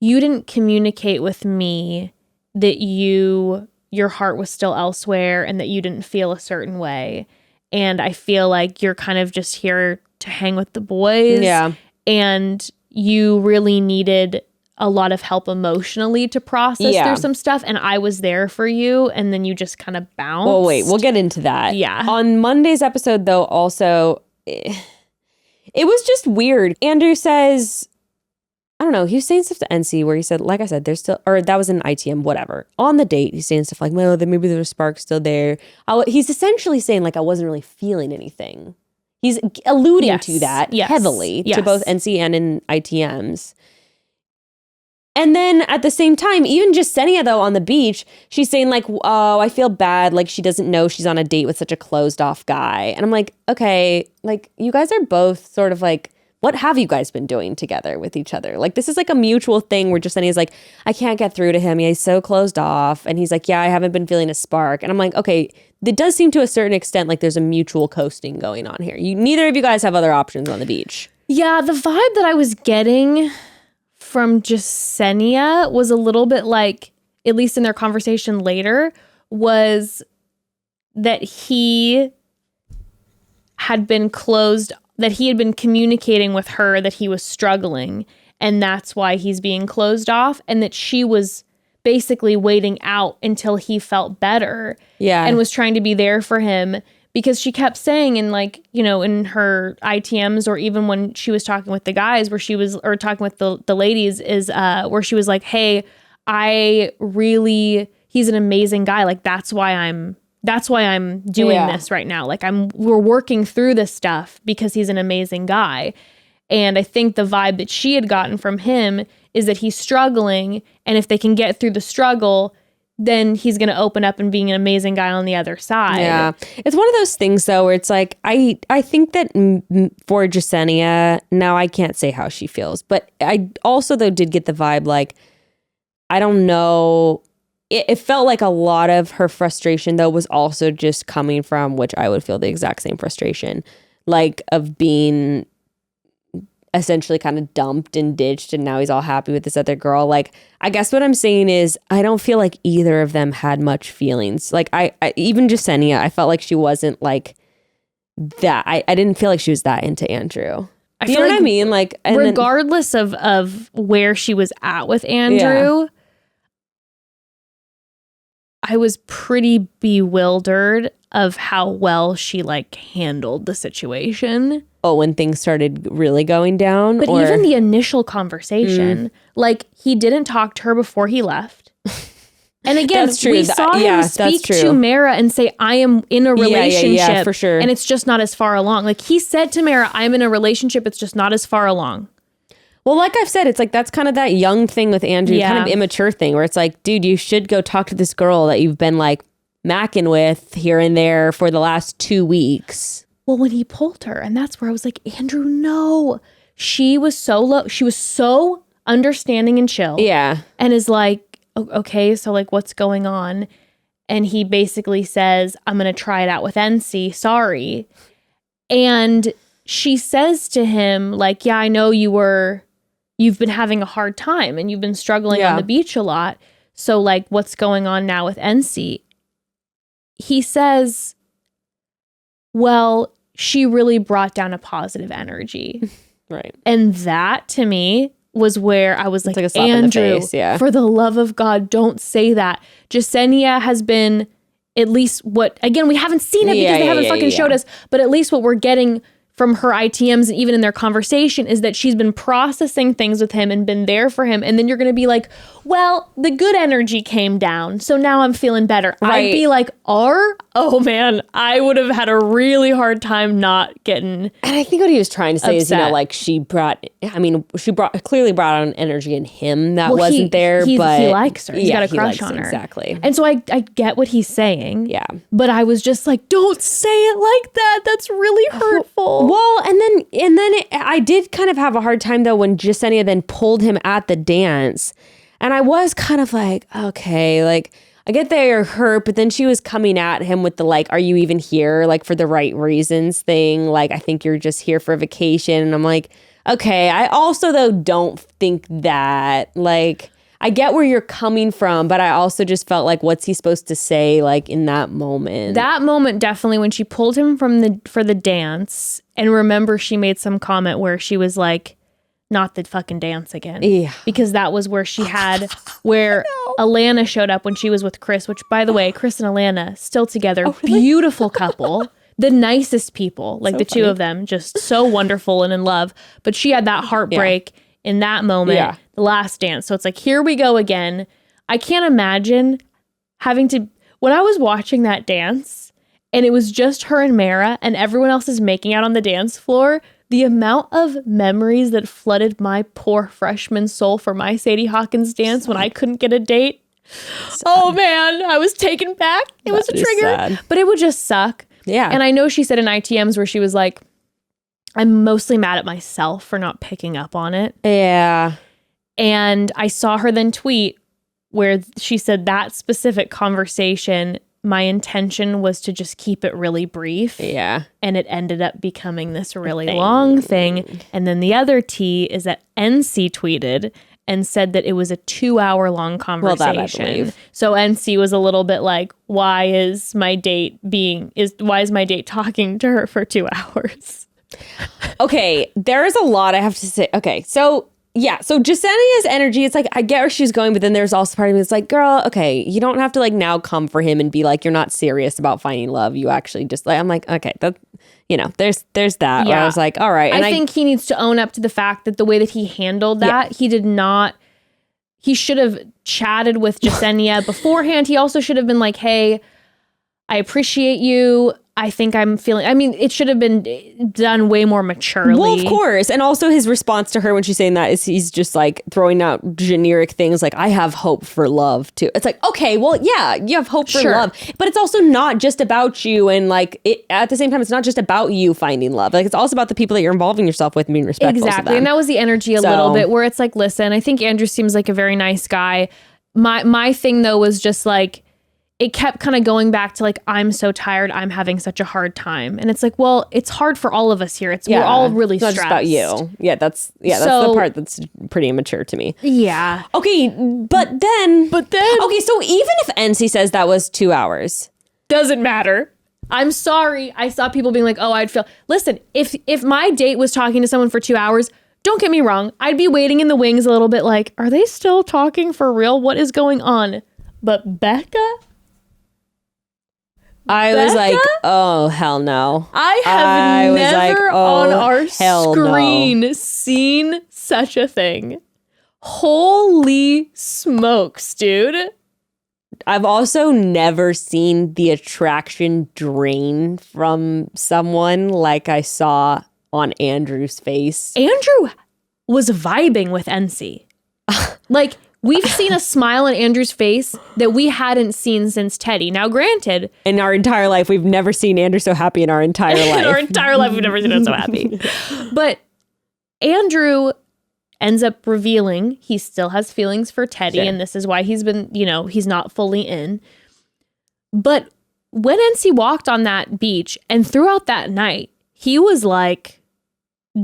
you didn't communicate with me that your heart was still elsewhere and that you didn't feel a certain way. And I feel like you're kind of just here to hang with the boys. Yeah. And you really needed a lot of help emotionally to process through some stuff, and I was there for you, and then you just kind of bounced. Well, wait, we'll get into that. Yeah. On Monday's episode, though, also, it was just weird. Andrew says, I don't know, he was saying stuff to NC where he said, like I said, there's still, or that was an ITM, whatever. On the date, he's saying stuff like, well, then maybe there's a spark still there. He's essentially saying, like, I wasn't really feeling anything. He's alluding to that heavily to both NC and in ITMs. And then at the same time, even Jasenia, though, on the beach, she's saying like, oh, I feel bad. Like she doesn't know she's on a date with such a closed off guy. And I'm like, okay, like you guys are both sort of like, what have you guys been doing together with each other? Like this is like a mutual thing where Jasenia's like, I can't get through to him. He's so closed off. And he's like, yeah, I haven't been feeling a spark. And I'm like, okay, it does seem to a certain extent like there's a mutual coasting going on here. Neither of you guys have other options on the beach. Yeah, the vibe that I was getting from Jasenia was a little bit like, at least in their conversation later, was that he had been communicating with her that he was struggling, and that's why he's being closed off, and that she was basically waiting out until he felt better and was trying to be there for him. Because she kept saying in like, in her ITMs, or even when she was talking with the guys or talking with the ladies, is where she was like, hey, he's an amazing guy. Like, that's why I'm doing this right now. Like we're working through this stuff because he's an amazing guy. And I think the vibe that she had gotten from him is that he's struggling. And if they can get through the struggle, then he's going to open up and being an amazing guy on the other side. Yeah. It's one of those things, though, where it's like, I think that for Jasenia, now I can't say how she feels, but I also, though, did get the vibe, like, I don't know. It felt like a lot of her frustration, though, was also just coming from, which I would feel the exact same frustration, like of being essentially kind of dumped and ditched, and now he's all happy with this other girl. Like, I guess what I'm saying is I don't feel like either of them had much feelings. Like, I even Jasenia, I felt like she wasn't like that. I didn't feel like she was that into Andrew. You know what I mean? Like, regardless of where she was at with Andrew, I was pretty bewildered of how well she like handled the situation. Oh, when things started really going down? But even the initial conversation, like he didn't talk to her before he left. And again, we saw him speak to Mara and say, I am in a relationship. Yeah, for sure. And it's just not as far along. Like he said to Mara, I'm in a relationship. It's just not as far along. Well, like I've said, it's like that's kind of that young thing with Andrew, kind of immature thing where it's like, dude, you should go talk to this girl that you've been like macking with here and there for the last 2 weeks. Well, when he pulled her, and that's where I was like, Andrew, no. She was so low. She was so understanding and chill. Yeah. And is like, okay, so like what's going on? And he basically says, I'm going to try it out with NC. Sorry. And she says to him like, yeah, I know you've been having a hard time and you've been struggling on the beach a lot. So like, what's going on now with NC? He says, well, she really brought down a positive energy. Right. And that to me was where I was like a slap Andrew, in the face, for the love of God, don't say that. Jasenia has been at least what, again, we haven't seen it because they haven't fucking showed us, but at least what we're getting from her ITMs and even in their conversation is that she's been processing things with him and been there for him. And then you're going to be like, well, the good energy came down, so now I'm feeling better. Right. I'd be like, oh man, I would have had a really hard time not getting. And I think what he was trying to say is, like she clearly brought on energy in him that wasn't there, but he likes her. He's got a crush on her. Exactly. And so I get what he's saying. Yeah. But I was just like, don't say it like that. That's really hurtful. Well, and then I did kind of have a hard time though when Jasenia then pulled him at the dance. And I was kind of like, okay, like I get they are hurt, but then she was coming at him with the like, are you even here? Like for the right reasons thing. Like, I think you're just here for a vacation. And I'm like, okay. I also though don't think that, like, I get where you're coming from, but I also just felt like, what's he supposed to say like in that moment? That moment, definitely when she pulled him for the dance, and remember she made some comment where she was like, not the fucking dance again. Yeah. Because that was where she had, where Alana showed up when she was with Chris, which by the way, Chris and Alana still together, beautiful couple, the nicest people, like so the two of them, just so wonderful and in love. But she had that heartbreak in that moment, the last dance. So it's like, here we go again. I can't imagine having to, when I was watching that dance and it was just her and Mara and everyone else is making out on the dance floor, the amount of memories that flooded my poor freshman soul for my Sadie Hawkins dance when I couldn't get a date. Sad. Oh man, I was taken back. It was a trigger, but it would just suck. Yeah. And I know she said in ITMs where she was like, I'm mostly mad at myself for not picking up on it. Yeah. And I saw her then tweet where she said that specific conversation, my intention was to just keep it really brief. Yeah. And it ended up becoming this really long thing. And then the other tea is that NC tweeted and said that it was a 2-hour long conversation. Well, that I believe. So NC was a little bit like, why is my date talking to her for 2 hours? Okay, there's a lot I have to say. Okay, so yeah, so Jasenia's energy, it's like, I get where she's going, but then there's also part of me that's like, girl, okay, you don't have to like now come for him and be like, you're not serious about finding love. You actually just like, I'm like, okay, that, you know, there's that. Where I was like, all right. And I think he needs to own up to the fact that the way that he handled that, he should have chatted with Jasenia beforehand. He also should have been like, hey, I appreciate you. I think I'm feeling, I mean, it should have been done way more maturely. Well, of course. And also his response to her when she's saying that is he's just like throwing out generic things like, I have hope for love too. It's like, okay, well, yeah, you have hope for love, but it's also not just about you. And like at the same time, it's not just about you finding love. Like it's also about the people that you're involving yourself with and being respectful to them. And that was the energy a little bit where it's like, listen, I think Andrew seems like a very nice guy. My thing though was just like, it kept kind of going back to like, I'm so tired. I'm having such a hard time. And it's like, well, it's hard for all of us here. We're all really stressed. It's not just about you. Yeah, that's the part that's pretty immature to me. Yeah. Okay, but then. Okay, so even if NC says that was 2 hours. Doesn't matter. I'm sorry. I saw people being like, oh, I'd feel. Listen, if my date was talking to someone for 2 hours, don't get me wrong. I'd be waiting in the wings a little bit like, are they still talking for real? What is going on? But Becca? I was like, oh, hell no. I have never on our screen seen such a thing. Holy smokes, dude. I've also never seen the attraction drain from someone like I saw on Andrew's face. Andrew was vibing with NC. Like, we've seen a smile on Andrew's face that we hadn't seen since Teddy. Now, granted, in our entire life, we've never seen Andrew so happy in our entire life. In our entire life, we've never seen him so happy. But Andrew ends up revealing he still has feelings for Teddy, and this is why he's been, he's not fully in. But when NC walked on that beach and throughout that night, he was like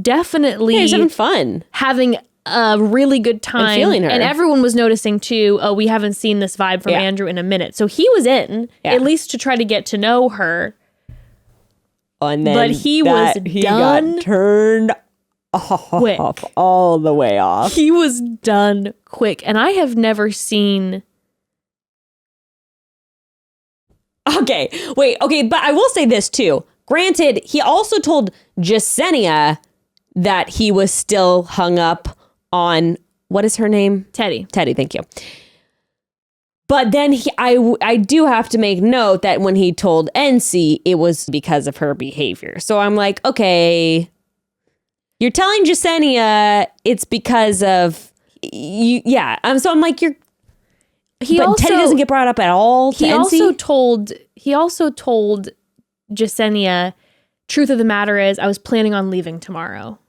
definitely he's having fun. Having a really good time. And feeling her. And everyone was noticing too, oh, we haven't seen this vibe from Andrew in a minute. So he was in, at least to try to get to know her. And then but he was done. Got turned quick. All the way off. He was done quick. And I have never seen... Okay, wait, okay, but I will say this too. Granted, he also told Jasenia that he was still hung up on, what is her name? Teddy, thank you. But then I do have to make note that when he told NC, it was because of her behavior. So I'm like, okay, you're telling Jasenia it's because of you. Yeah. So I'm like, Teddy doesn't get brought up at all to NC? He also told Jasenia, truth of the matter is I was planning on leaving tomorrow.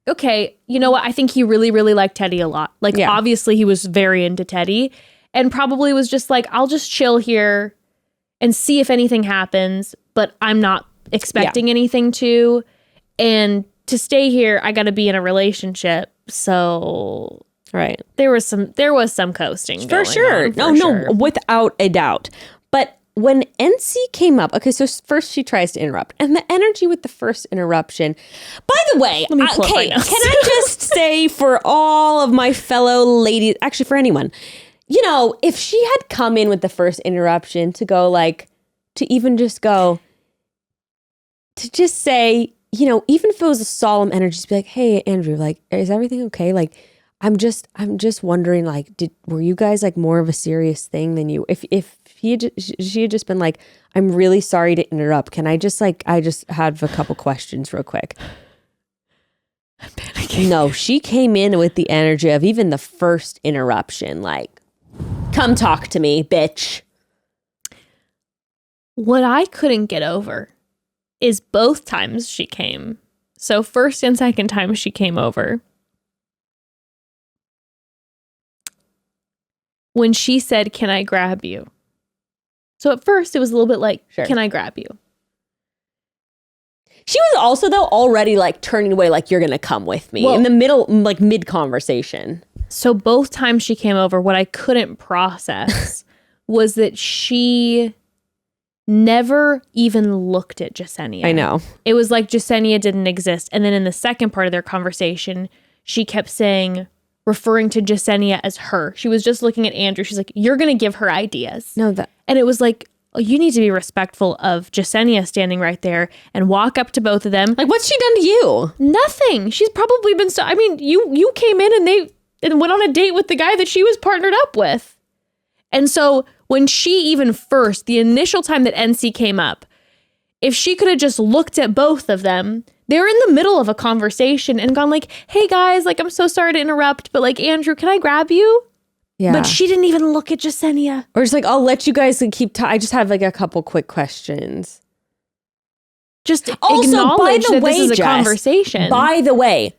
Okay, you know what? I think he really, really liked Teddy a lot. Like, obviously he was very into Teddy and probably was just like, I'll just chill here and see if anything happens, but I'm not expecting anything to. And to stay here, I got to be in a relationship. So there was some coasting for sure. No, without a doubt. But when NC came up, okay, so first she tries to interrupt, and the energy with the first interruption. By the way, okay, can I just say for all of my fellow ladies, actually for anyone, if she had come in with the first interruption to go like, to even just go, to just say, even if it was a solemn energy, to be like, hey, Andrew, like, is everything okay? Like, I'm just wondering, like, were you guys like more of a serious thing than you? If she had just been like, I'm really sorry to interrupt. Can I just I just have a couple questions real quick. I'm panicking. No, she came in with the energy of even the first interruption, like, come talk to me, bitch. What I couldn't get over is both times she came. So first and second time she came over. When she said, can I grab you? So at first it was a little bit like, can I grab you? She was also, though, already like turning away, like, you're going to come with me in the middle, like mid conversation. So both times she came over, what I couldn't process was that she never even looked at Jasenia. I know. It was like Jasenia didn't exist. And then in the second part of their conversation, she kept saying, referring to Jasenia as her. She was just looking at Andrew. She's like, you're going to give her ideas. And it was like, oh, you need to be respectful of Jasenia standing right there and walk up to both of them. Like, what's she done to you? Nothing. She's probably been, you came in and went on a date with the guy that she was partnered up with. And so when she even first, the initial time that NC came up, if she could have just looked at both of them, they're in the middle of a conversation and gone like, hey guys, like, I'm so sorry to interrupt, but like, Andrew, can I grab you? Yeah. But she didn't even look at Jasenia. Or just like, I'll let you guys keep I just have like a couple quick questions. Just also, acknowledge by the that way, this is a Jess, conversation. By the way,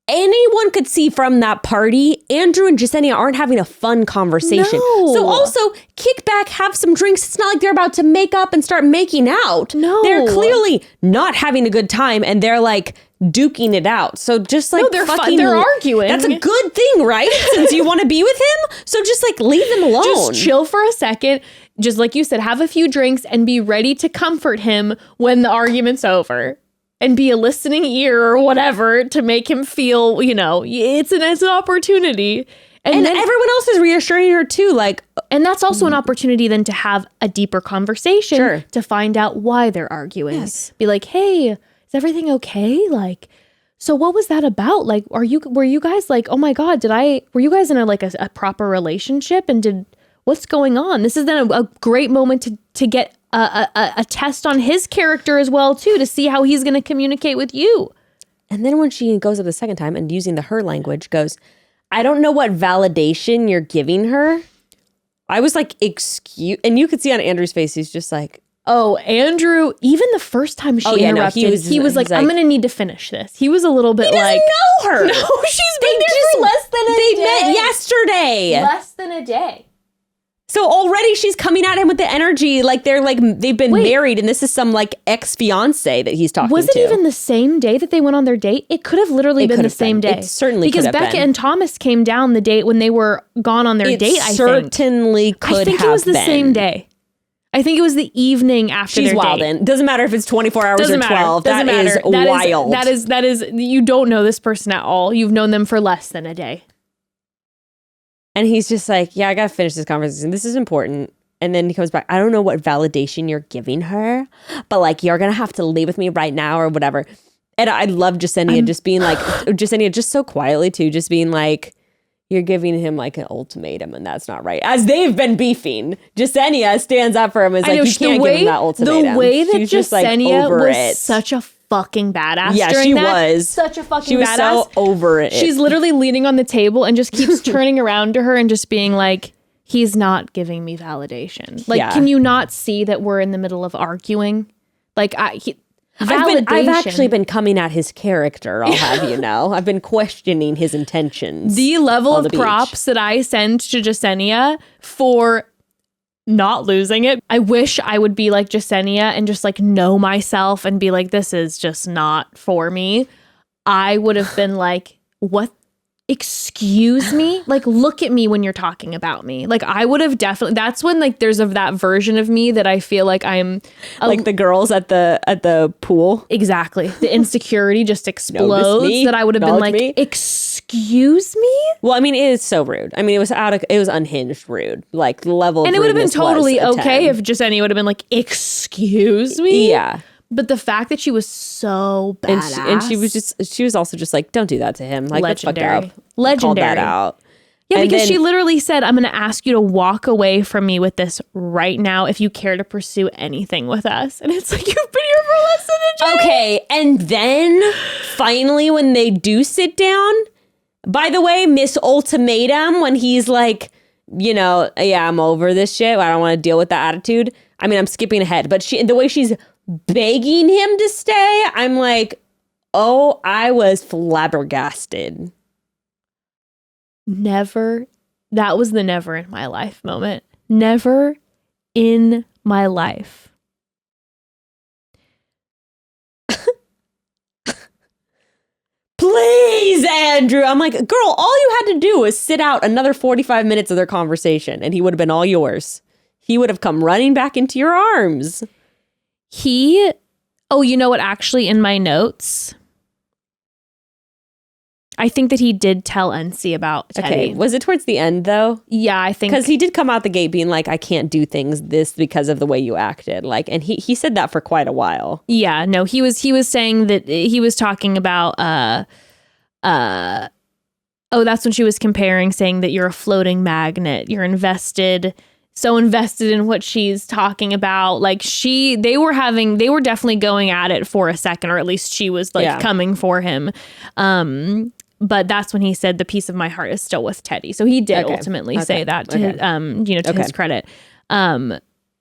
anyone could see from that party, Andrew and Jasenia aren't having a fun conversation. No. So also, kick back, have some drinks. It's not like they're about to make up and start making out. No. They're clearly not having a good time and they're like duking it out. So just like they're they're arguing. That's a good thing, right? Since you want to be with him. So just like leave them alone. Just chill for a second. Just like you said, have a few drinks and be ready to comfort him when the argument's over. And be a listening ear or whatever to make him feel, you know, it's an opportunity. And then everyone else is reassuring her too. Like, and that's also an opportunity then to have a deeper conversation. Sure. To find out why they're arguing. Yes. Be like, hey, is everything okay? Like, so what was that about? Like, were you guys like, oh my God, were you guys in a proper relationship? And what's going on? This is then a great moment to get a test on his character as well too, to see how he's going to communicate with you. And then when she goes up the second time and using her language goes, I don't know what validation you're giving her. I was like, excuse, and you could see on Andrew's face, he's just like, oh, Andrew, even the first time she interrupted, he was like, I'm going to need to finish this. He was a little bit like, know her. No, she's been there for less than a day. They met yesterday. Less than a day. So already she's coming at him with the energy like they've been married and this is some like ex-fiance that he's talking to. Was it even the same day that they went on their date? It could have literally been the same day. It certainly because could have Becca been. and Thomas came down the date when they were gone on their date, I think. Certainly could have been. I think it was the same day. I think it was the evening after She's their wild date. in. Doesn't matter if it's 24 hours Doesn't or 12. Doesn't That is matter. wild. That is, you don't know this person at all. You've known them for less than a day. And he's just like, yeah, I got to finish this conversation. This is important. And then he comes back. I don't know what validation you're giving her, but like, you're going to have to leave with me right now or whatever. And I love Jasenia just being like, Jasenia just so quietly too, just being like, you're giving him like an ultimatum and that's not right. As they've been beefing, Jasenia stands up for him and is like, you can't give him that ultimatum. The way that She's just, like, Jasenia over was it. such a fucking badass Yeah, during she that. was. Such a fucking badass. She was so over it. She's literally leaning on the table and just keeps turning around to her and just being like, he's not giving me validation. Like, Yeah. can you not see that we're in the middle of arguing? Like, validation. I've actually been coming at his character, I'll have you know. I've been questioning his intentions. The level on of the beach. props that I send to Jasenia for not losing it. I wish I would be like Jasenia and just like know myself and be like, this is just not for me. I would have been like, what? Excuse me? Like, look at me when you're talking about me. Like, I would have definitely, that's when like there's that version of me that I feel like I'm like the girls at the pool. Exactly. The insecurity just explodes. Notice me. That I would have been Acknowledge like, me. excuse me? Well, I mean, it is so rude. I mean, it was unhinged rude. Like the level And of it would have been rudeness was totally a okay 10. if Jasenia would have been like, excuse me? Yeah. But the fact that she was so badass. And she was also just like, don't do that to him. Like, that's fucked Legendary. up. Legendary. Called that out. Yeah, And because then- she literally said, I'm going to ask you to walk away from me with this right now if you care to pursue anything with us. And it's like, you've been here for less than a day. Okay, and then finally when they do sit down, by the way, Miss Ultimatum, when he's like, you know, yeah, I'm over this shit. I don't want to deal with that attitude. I mean, I'm skipping ahead, but the way she's begging him to stay, I'm like, oh, I was flabbergasted. Never. That was the never in my life moment. Never in my life. Please, Andrew. I'm like, girl, all you had to do was sit out another 45 minutes of their conversation and he would have been all yours. He would have come running back into your arms. Oh, you know what? Actually, in my notes, I think that he did tell NC about Teddy. Okay, was it towards the end though? Yeah, I think. Because he did come out the gate being like, I can't do things this because of the way you acted. Like, and he said that for quite a while. Yeah, no, he was saying that he was talking about that's when she was comparing, saying that you're a floating magnet, you're invested so invested in what she's talking about. Like they were definitely going at it for a second, or at least she was like coming for him. But that's when he said the piece of my heart is still with Teddy. So he did ultimately say that to his credit.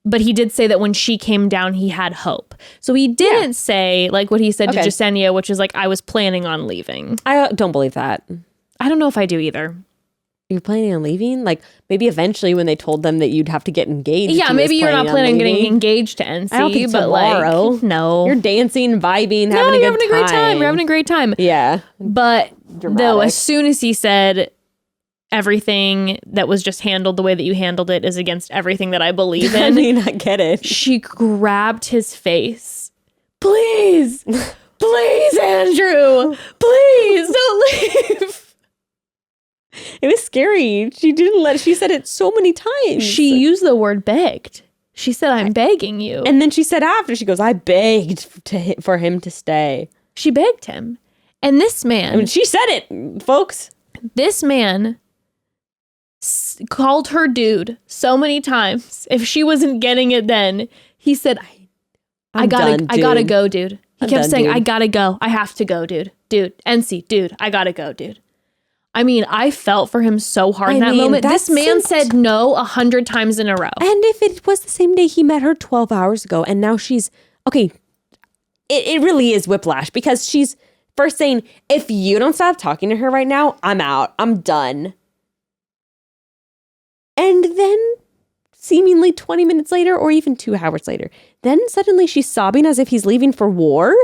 But he did say that when she came down, he had hope. So he didn't say like what he said to Jasenia, which is like, I was planning on leaving. I don't believe that. I don't know if I do either. You're planning on leaving? Like maybe eventually when they told them that you'd have to get engaged. Yeah, maybe you're not planning on getting engaged to NC. I don't think but tomorrow. Like, no. You're dancing, vibing, having a great time. You're having a great time. Yeah. But though, as soon as he said everything that was just handled the way that you handled it is against everything that I believe in. I mean, I get it. She grabbed his face. Please, Andrew, please don't leave. It was scary. She said it so many times. She used the word begged. She said, I'm begging you. And then she said after, she goes, I begged for him to stay. She begged him. And this man. I mean, she said it, folks. This man called her dude so many times. If she wasn't getting it then, he said, I gotta go, dude. He kept saying, dude. I gotta go. I have to go, dude. Dude, NC, dude, I gotta go, dude. I mean, I felt for him so hard in that moment. This man said no 100 times in a row. And if it was the same day he met her 12 hours ago and now she's, okay, it really is whiplash because she's first saying, if you don't stop talking to her right now, I'm out. I'm done. And then seemingly 20 minutes later or even 2 hours later, then suddenly she's sobbing as if he's leaving for war.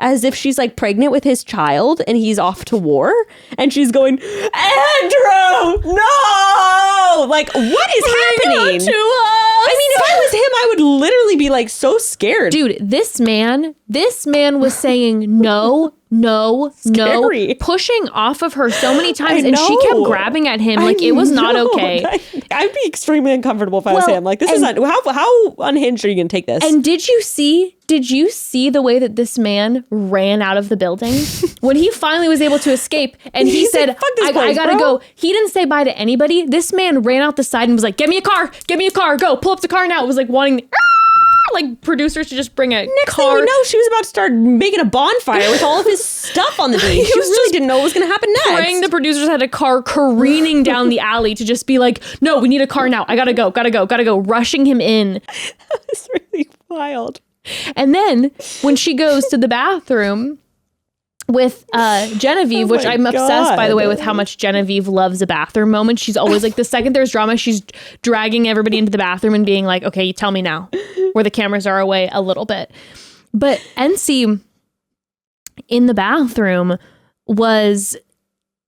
As if she's like pregnant with his child and he's off to war. And she's going, Andrew, no! Like, what is happening? To us. I mean, if I was him, I would literally be like so scared. Dude, this man was saying no, pushing off of her so many times. And she kept grabbing at him like it was not okay. I'd be extremely uncomfortable if I was him. Like, this is not, how unhinged are you going to take this? And did you see the way that this man ran out of the building? When he finally was able to escape and he said, I gotta go. He didn't say bye to anybody. This man ran out the side and was like, get me a car, go, pull up the car now. It was like wanting like producers to just bring a Next car. thing we know, she was about to start making a bonfire with all of his stuff on the beach. She really didn't know what was going to happen next. Praying the producers had a car careening down the alley to just be like, no, we need a car now. I gotta go, rushing him in. That was really wild. And then when she goes to the bathroom with Genevieve, which I'm obsessed, by the way, with how much Genevieve loves a bathroom moment. She's always like, the second there's drama, she's dragging everybody into the bathroom and being like, okay, you tell me now, where the cameras are away a little bit. But NC in the bathroom was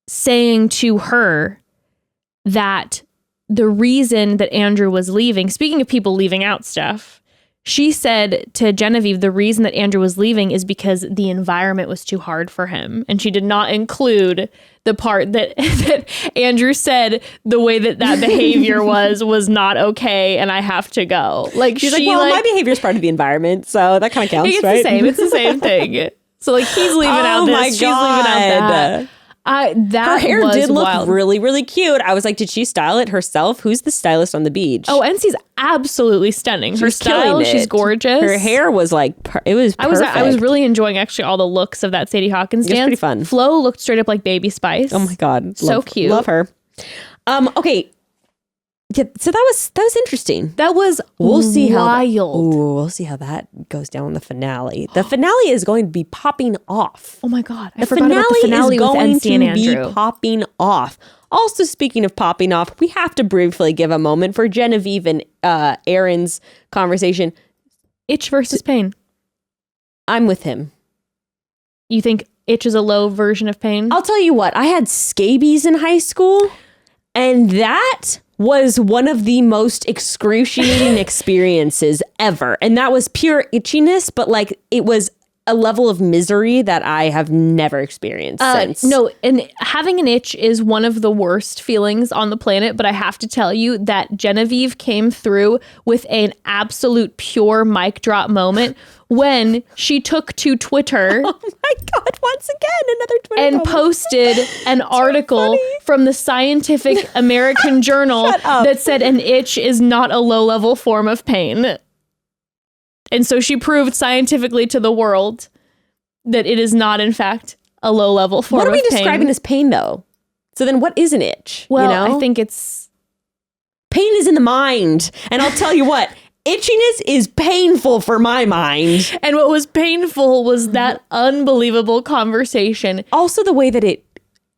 saying to her that the reason that Andrew was leaving, speaking of people leaving out stuff, she said to Genevieve, the reason that Andrew was leaving is because the environment was too hard for him. And she did not include the part that Andrew said the way that behavior was not okay and I have to go. Like she's like, well, my behavior is part of the environment. So that kind of counts, right? It's the same thing. So like he's leaving out this, she's leaving out that. Her hair did look really, really cute. I was like, did she style it herself? Who's the stylist on the beach? Oh, NC's absolutely stunning. Her style, she's gorgeous. Her hair was like, it was perfect. I was really enjoying actually all the looks of that Sadie Hawkins dance. It was pretty fun. Flo looked straight up like Baby Spice. Oh my God. So cute. Love her. Okay. Yeah, so that was interesting. That was we'll see wild. We'll see how that goes down in the finale. The finale is going to be popping off. Oh my God. I forgot about the finale is with going NC and Andrew. To be popping off. Also, speaking of popping off, we have to briefly give a moment for Genevieve and Aaron's conversation. Itch versus pain. I'm with him. You think itch is a low version of pain? I'll tell you what. I had scabies in high school, and that was one of the most excruciating experiences ever. And that was pure itchiness, but like it was a level of misery that I have never experienced since. No, and having an itch is one of the worst feelings on the planet, but I have to tell you that Genevieve came through with an absolute pure mic drop moment when she took to Twitter. Oh my God, once again, another Twitter and moment. Posted an article from the Scientific American Journal that said an itch is not a low-level form of pain. And so she proved scientifically to the world that it is not, in fact, a low-level form of pain. What are we describing as pain, though? So then what is an itch? Well, you know? I think it's... Pain is in the mind. And I'll tell you what, itchiness is painful for my mind. And what was painful was that unbelievable conversation. Also the way that it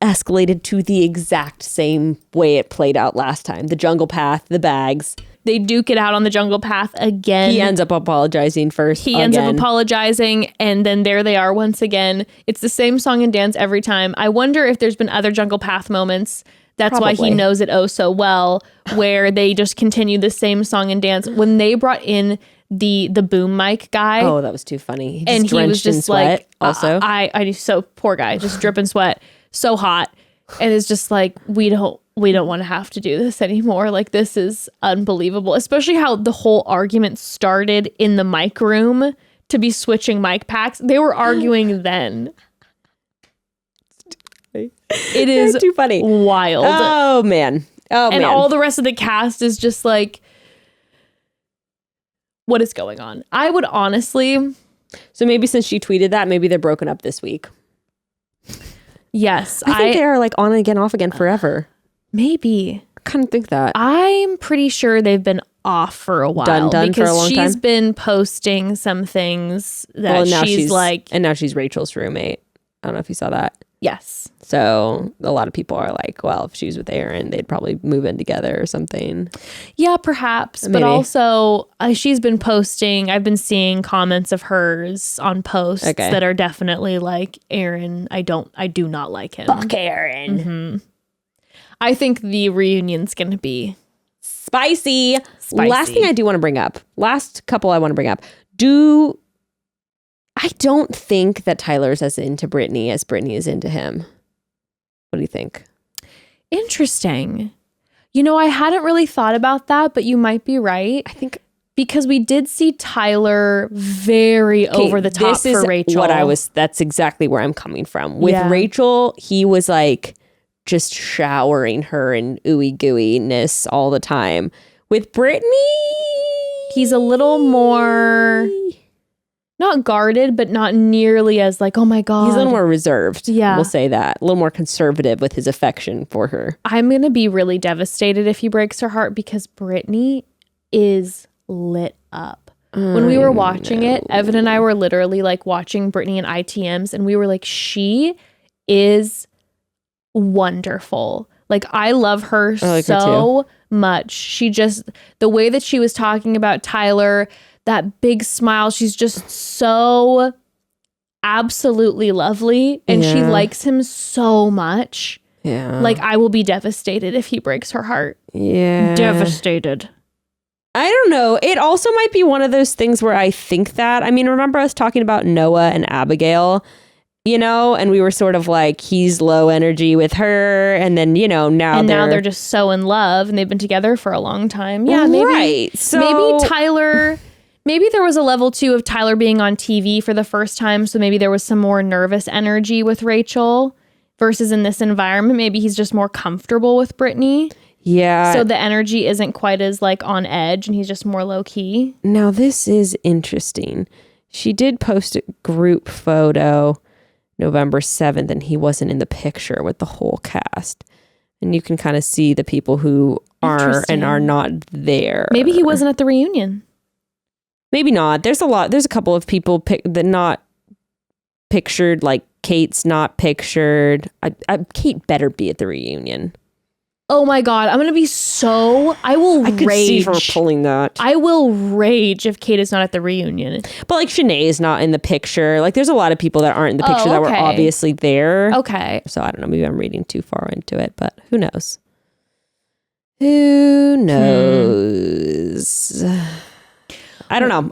escalated to the exact same way it played out last time. The jungle path, the bags. They duke it out on the jungle path again. He ends up apologizing first. He ends up apologizing, and then there they are once again. It's the same song and dance every time. I wonder if there's been other jungle path moments. That's why he knows it oh so well, where they just continue the same song and dance. When they brought in the boom mic guy. Oh, that was too funny. And he was just like, also. I so poor guy, just dripping sweat, so hot. And it's just like, we don't want to have to do this anymore. Like, this is unbelievable, especially how the whole argument started in the mic room to be switching mic packs. They were arguing then. It is too funny. Wild. Oh, man. And all the rest of the cast is just like, what is going on? I would honestly... So maybe since she tweeted that, maybe they're broken up this week. Yes. I think they are like on again, off again forever. Maybe. I kind of think that. I'm pretty sure they've been off for a while. Done because for a long time? she's been posting some things that she's like... And now she's Rachel's roommate. I don't know if you saw that. Yes. So a lot of people are like, well, if she was with Aaron, they'd probably move in together or something. Yeah, perhaps. Maybe. But also, she's been posting, I've been seeing comments of hers on posts that are definitely like, Aaron, I do not like him. Fuck Aaron. Mm-hmm. I think the reunion's going to be spicy. Spicy. Last thing I do want to bring up. Last couple I want to bring up. I don't think that Tyler's as into Brittany as Brittany is into him. What do you think? Interesting. You know, I hadn't really thought about that, but you might be right. I think because we did see Tyler very over the top for Rachel. That's exactly where I'm coming from. With Rachel, he was like just showering her in ooey gooey-ness all the time. With Brittany, he's a little more... Not guarded, but not nearly as like, oh my God. He's a little more reserved. Yeah. We'll say that. A little more conservative with his affection for her. I'm going to be really devastated if he breaks her heart because Brittany is lit up. When we were watching it, Evan and I were literally like watching Brittany and ITMs and we were like, she is wonderful. Like, I love her so much. She just, the way that she was talking about Tyler, that big smile, she's just so absolutely lovely and she likes him so much. Yeah. Like, I will be devastated if he breaks her heart. Yeah. Devastated. I don't know. It also might be one of those things where I think that, I mean, remember us talking about Noah and Abigail, you know, and we were sort of like, he's low energy with her. And then, you know, now they're just so in love and they've been together for a long time. Yeah. Maybe, right. So maybe Tyler... Maybe there was a level 2 of Tyler being on TV for the first time. So maybe there was some more nervous energy with Rachel versus in this environment. Maybe he's just more comfortable with Brittany. Yeah. So the energy isn't quite as like on edge and he's just more low key. Now this is interesting. She did post a group photo November 7th and he wasn't in the picture with the whole cast. And you can kind of see the people who are and are not there. Maybe he wasn't at the reunion. Maybe not. There's a couple of people that not pictured, like Kate's not pictured. Kate better be at the reunion. Oh my God. I'm going to be I could rage. See her pulling that. I will rage if Kate is not at the reunion. But like Shanae is not in the picture. Like there's a lot of people that aren't in the picture that were obviously there. Okay. So I don't know. Maybe I'm reading too far into it, but who knows? Who knows? I don't know.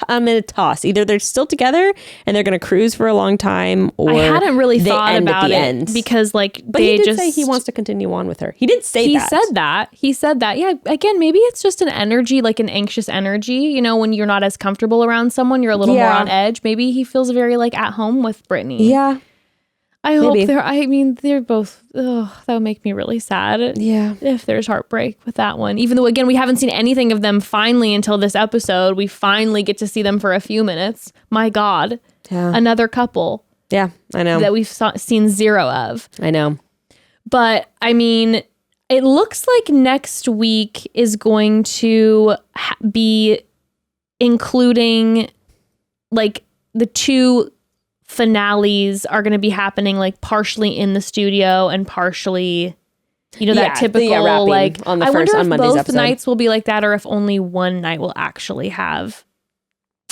I'm in a toss. Either they're still together and they're going to cruise for a long time, or I hadn't really thought about it end. Because like but he did say he wants to continue on with her. He did say that. He said that. Yeah. Again, maybe it's just an energy, like an anxious energy. You know, when you're not as comfortable around someone, you're a little more on edge. Maybe he feels very like at home with Brittany. Yeah. I hope they're both, that would make me really sad. Yeah. If there's heartbreak with that one. Even though, again, we haven't seen anything of them finally until this episode. We finally get to see them for a few minutes. My God. Yeah. Another couple. Yeah, I know. That we've seen zero of. I know. But, I mean, it looks like next week is going to be including, like, the two finales are going to be happening like partially in the studio and partially, you know, that typical like on the I first wonder on if Monday's both episode. nights will be like that, or if only one night will actually have.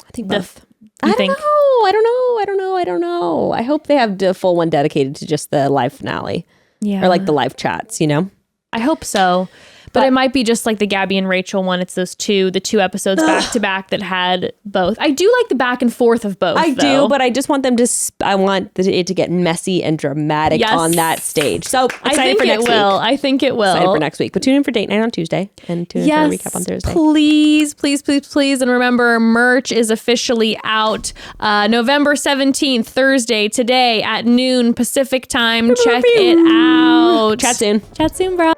I think both. I don't know. I hope they have the full one dedicated to just the live finale. Yeah, or like the live chats. You know, I hope so. But it might be just like the Gabby and Rachel one. It's the two episodes back to back that had both. I do like the back and forth of both. I do, but I just want them to. I want it to get messy and dramatic on that stage. So excited for next week. I think it will. Excited for next week. But tune in for date night on Tuesday and tune in for a recap on Thursday. Please. And remember, merch is officially out November 17th, Thursday, today at noon Pacific time. Check it out. Chat soon, bro.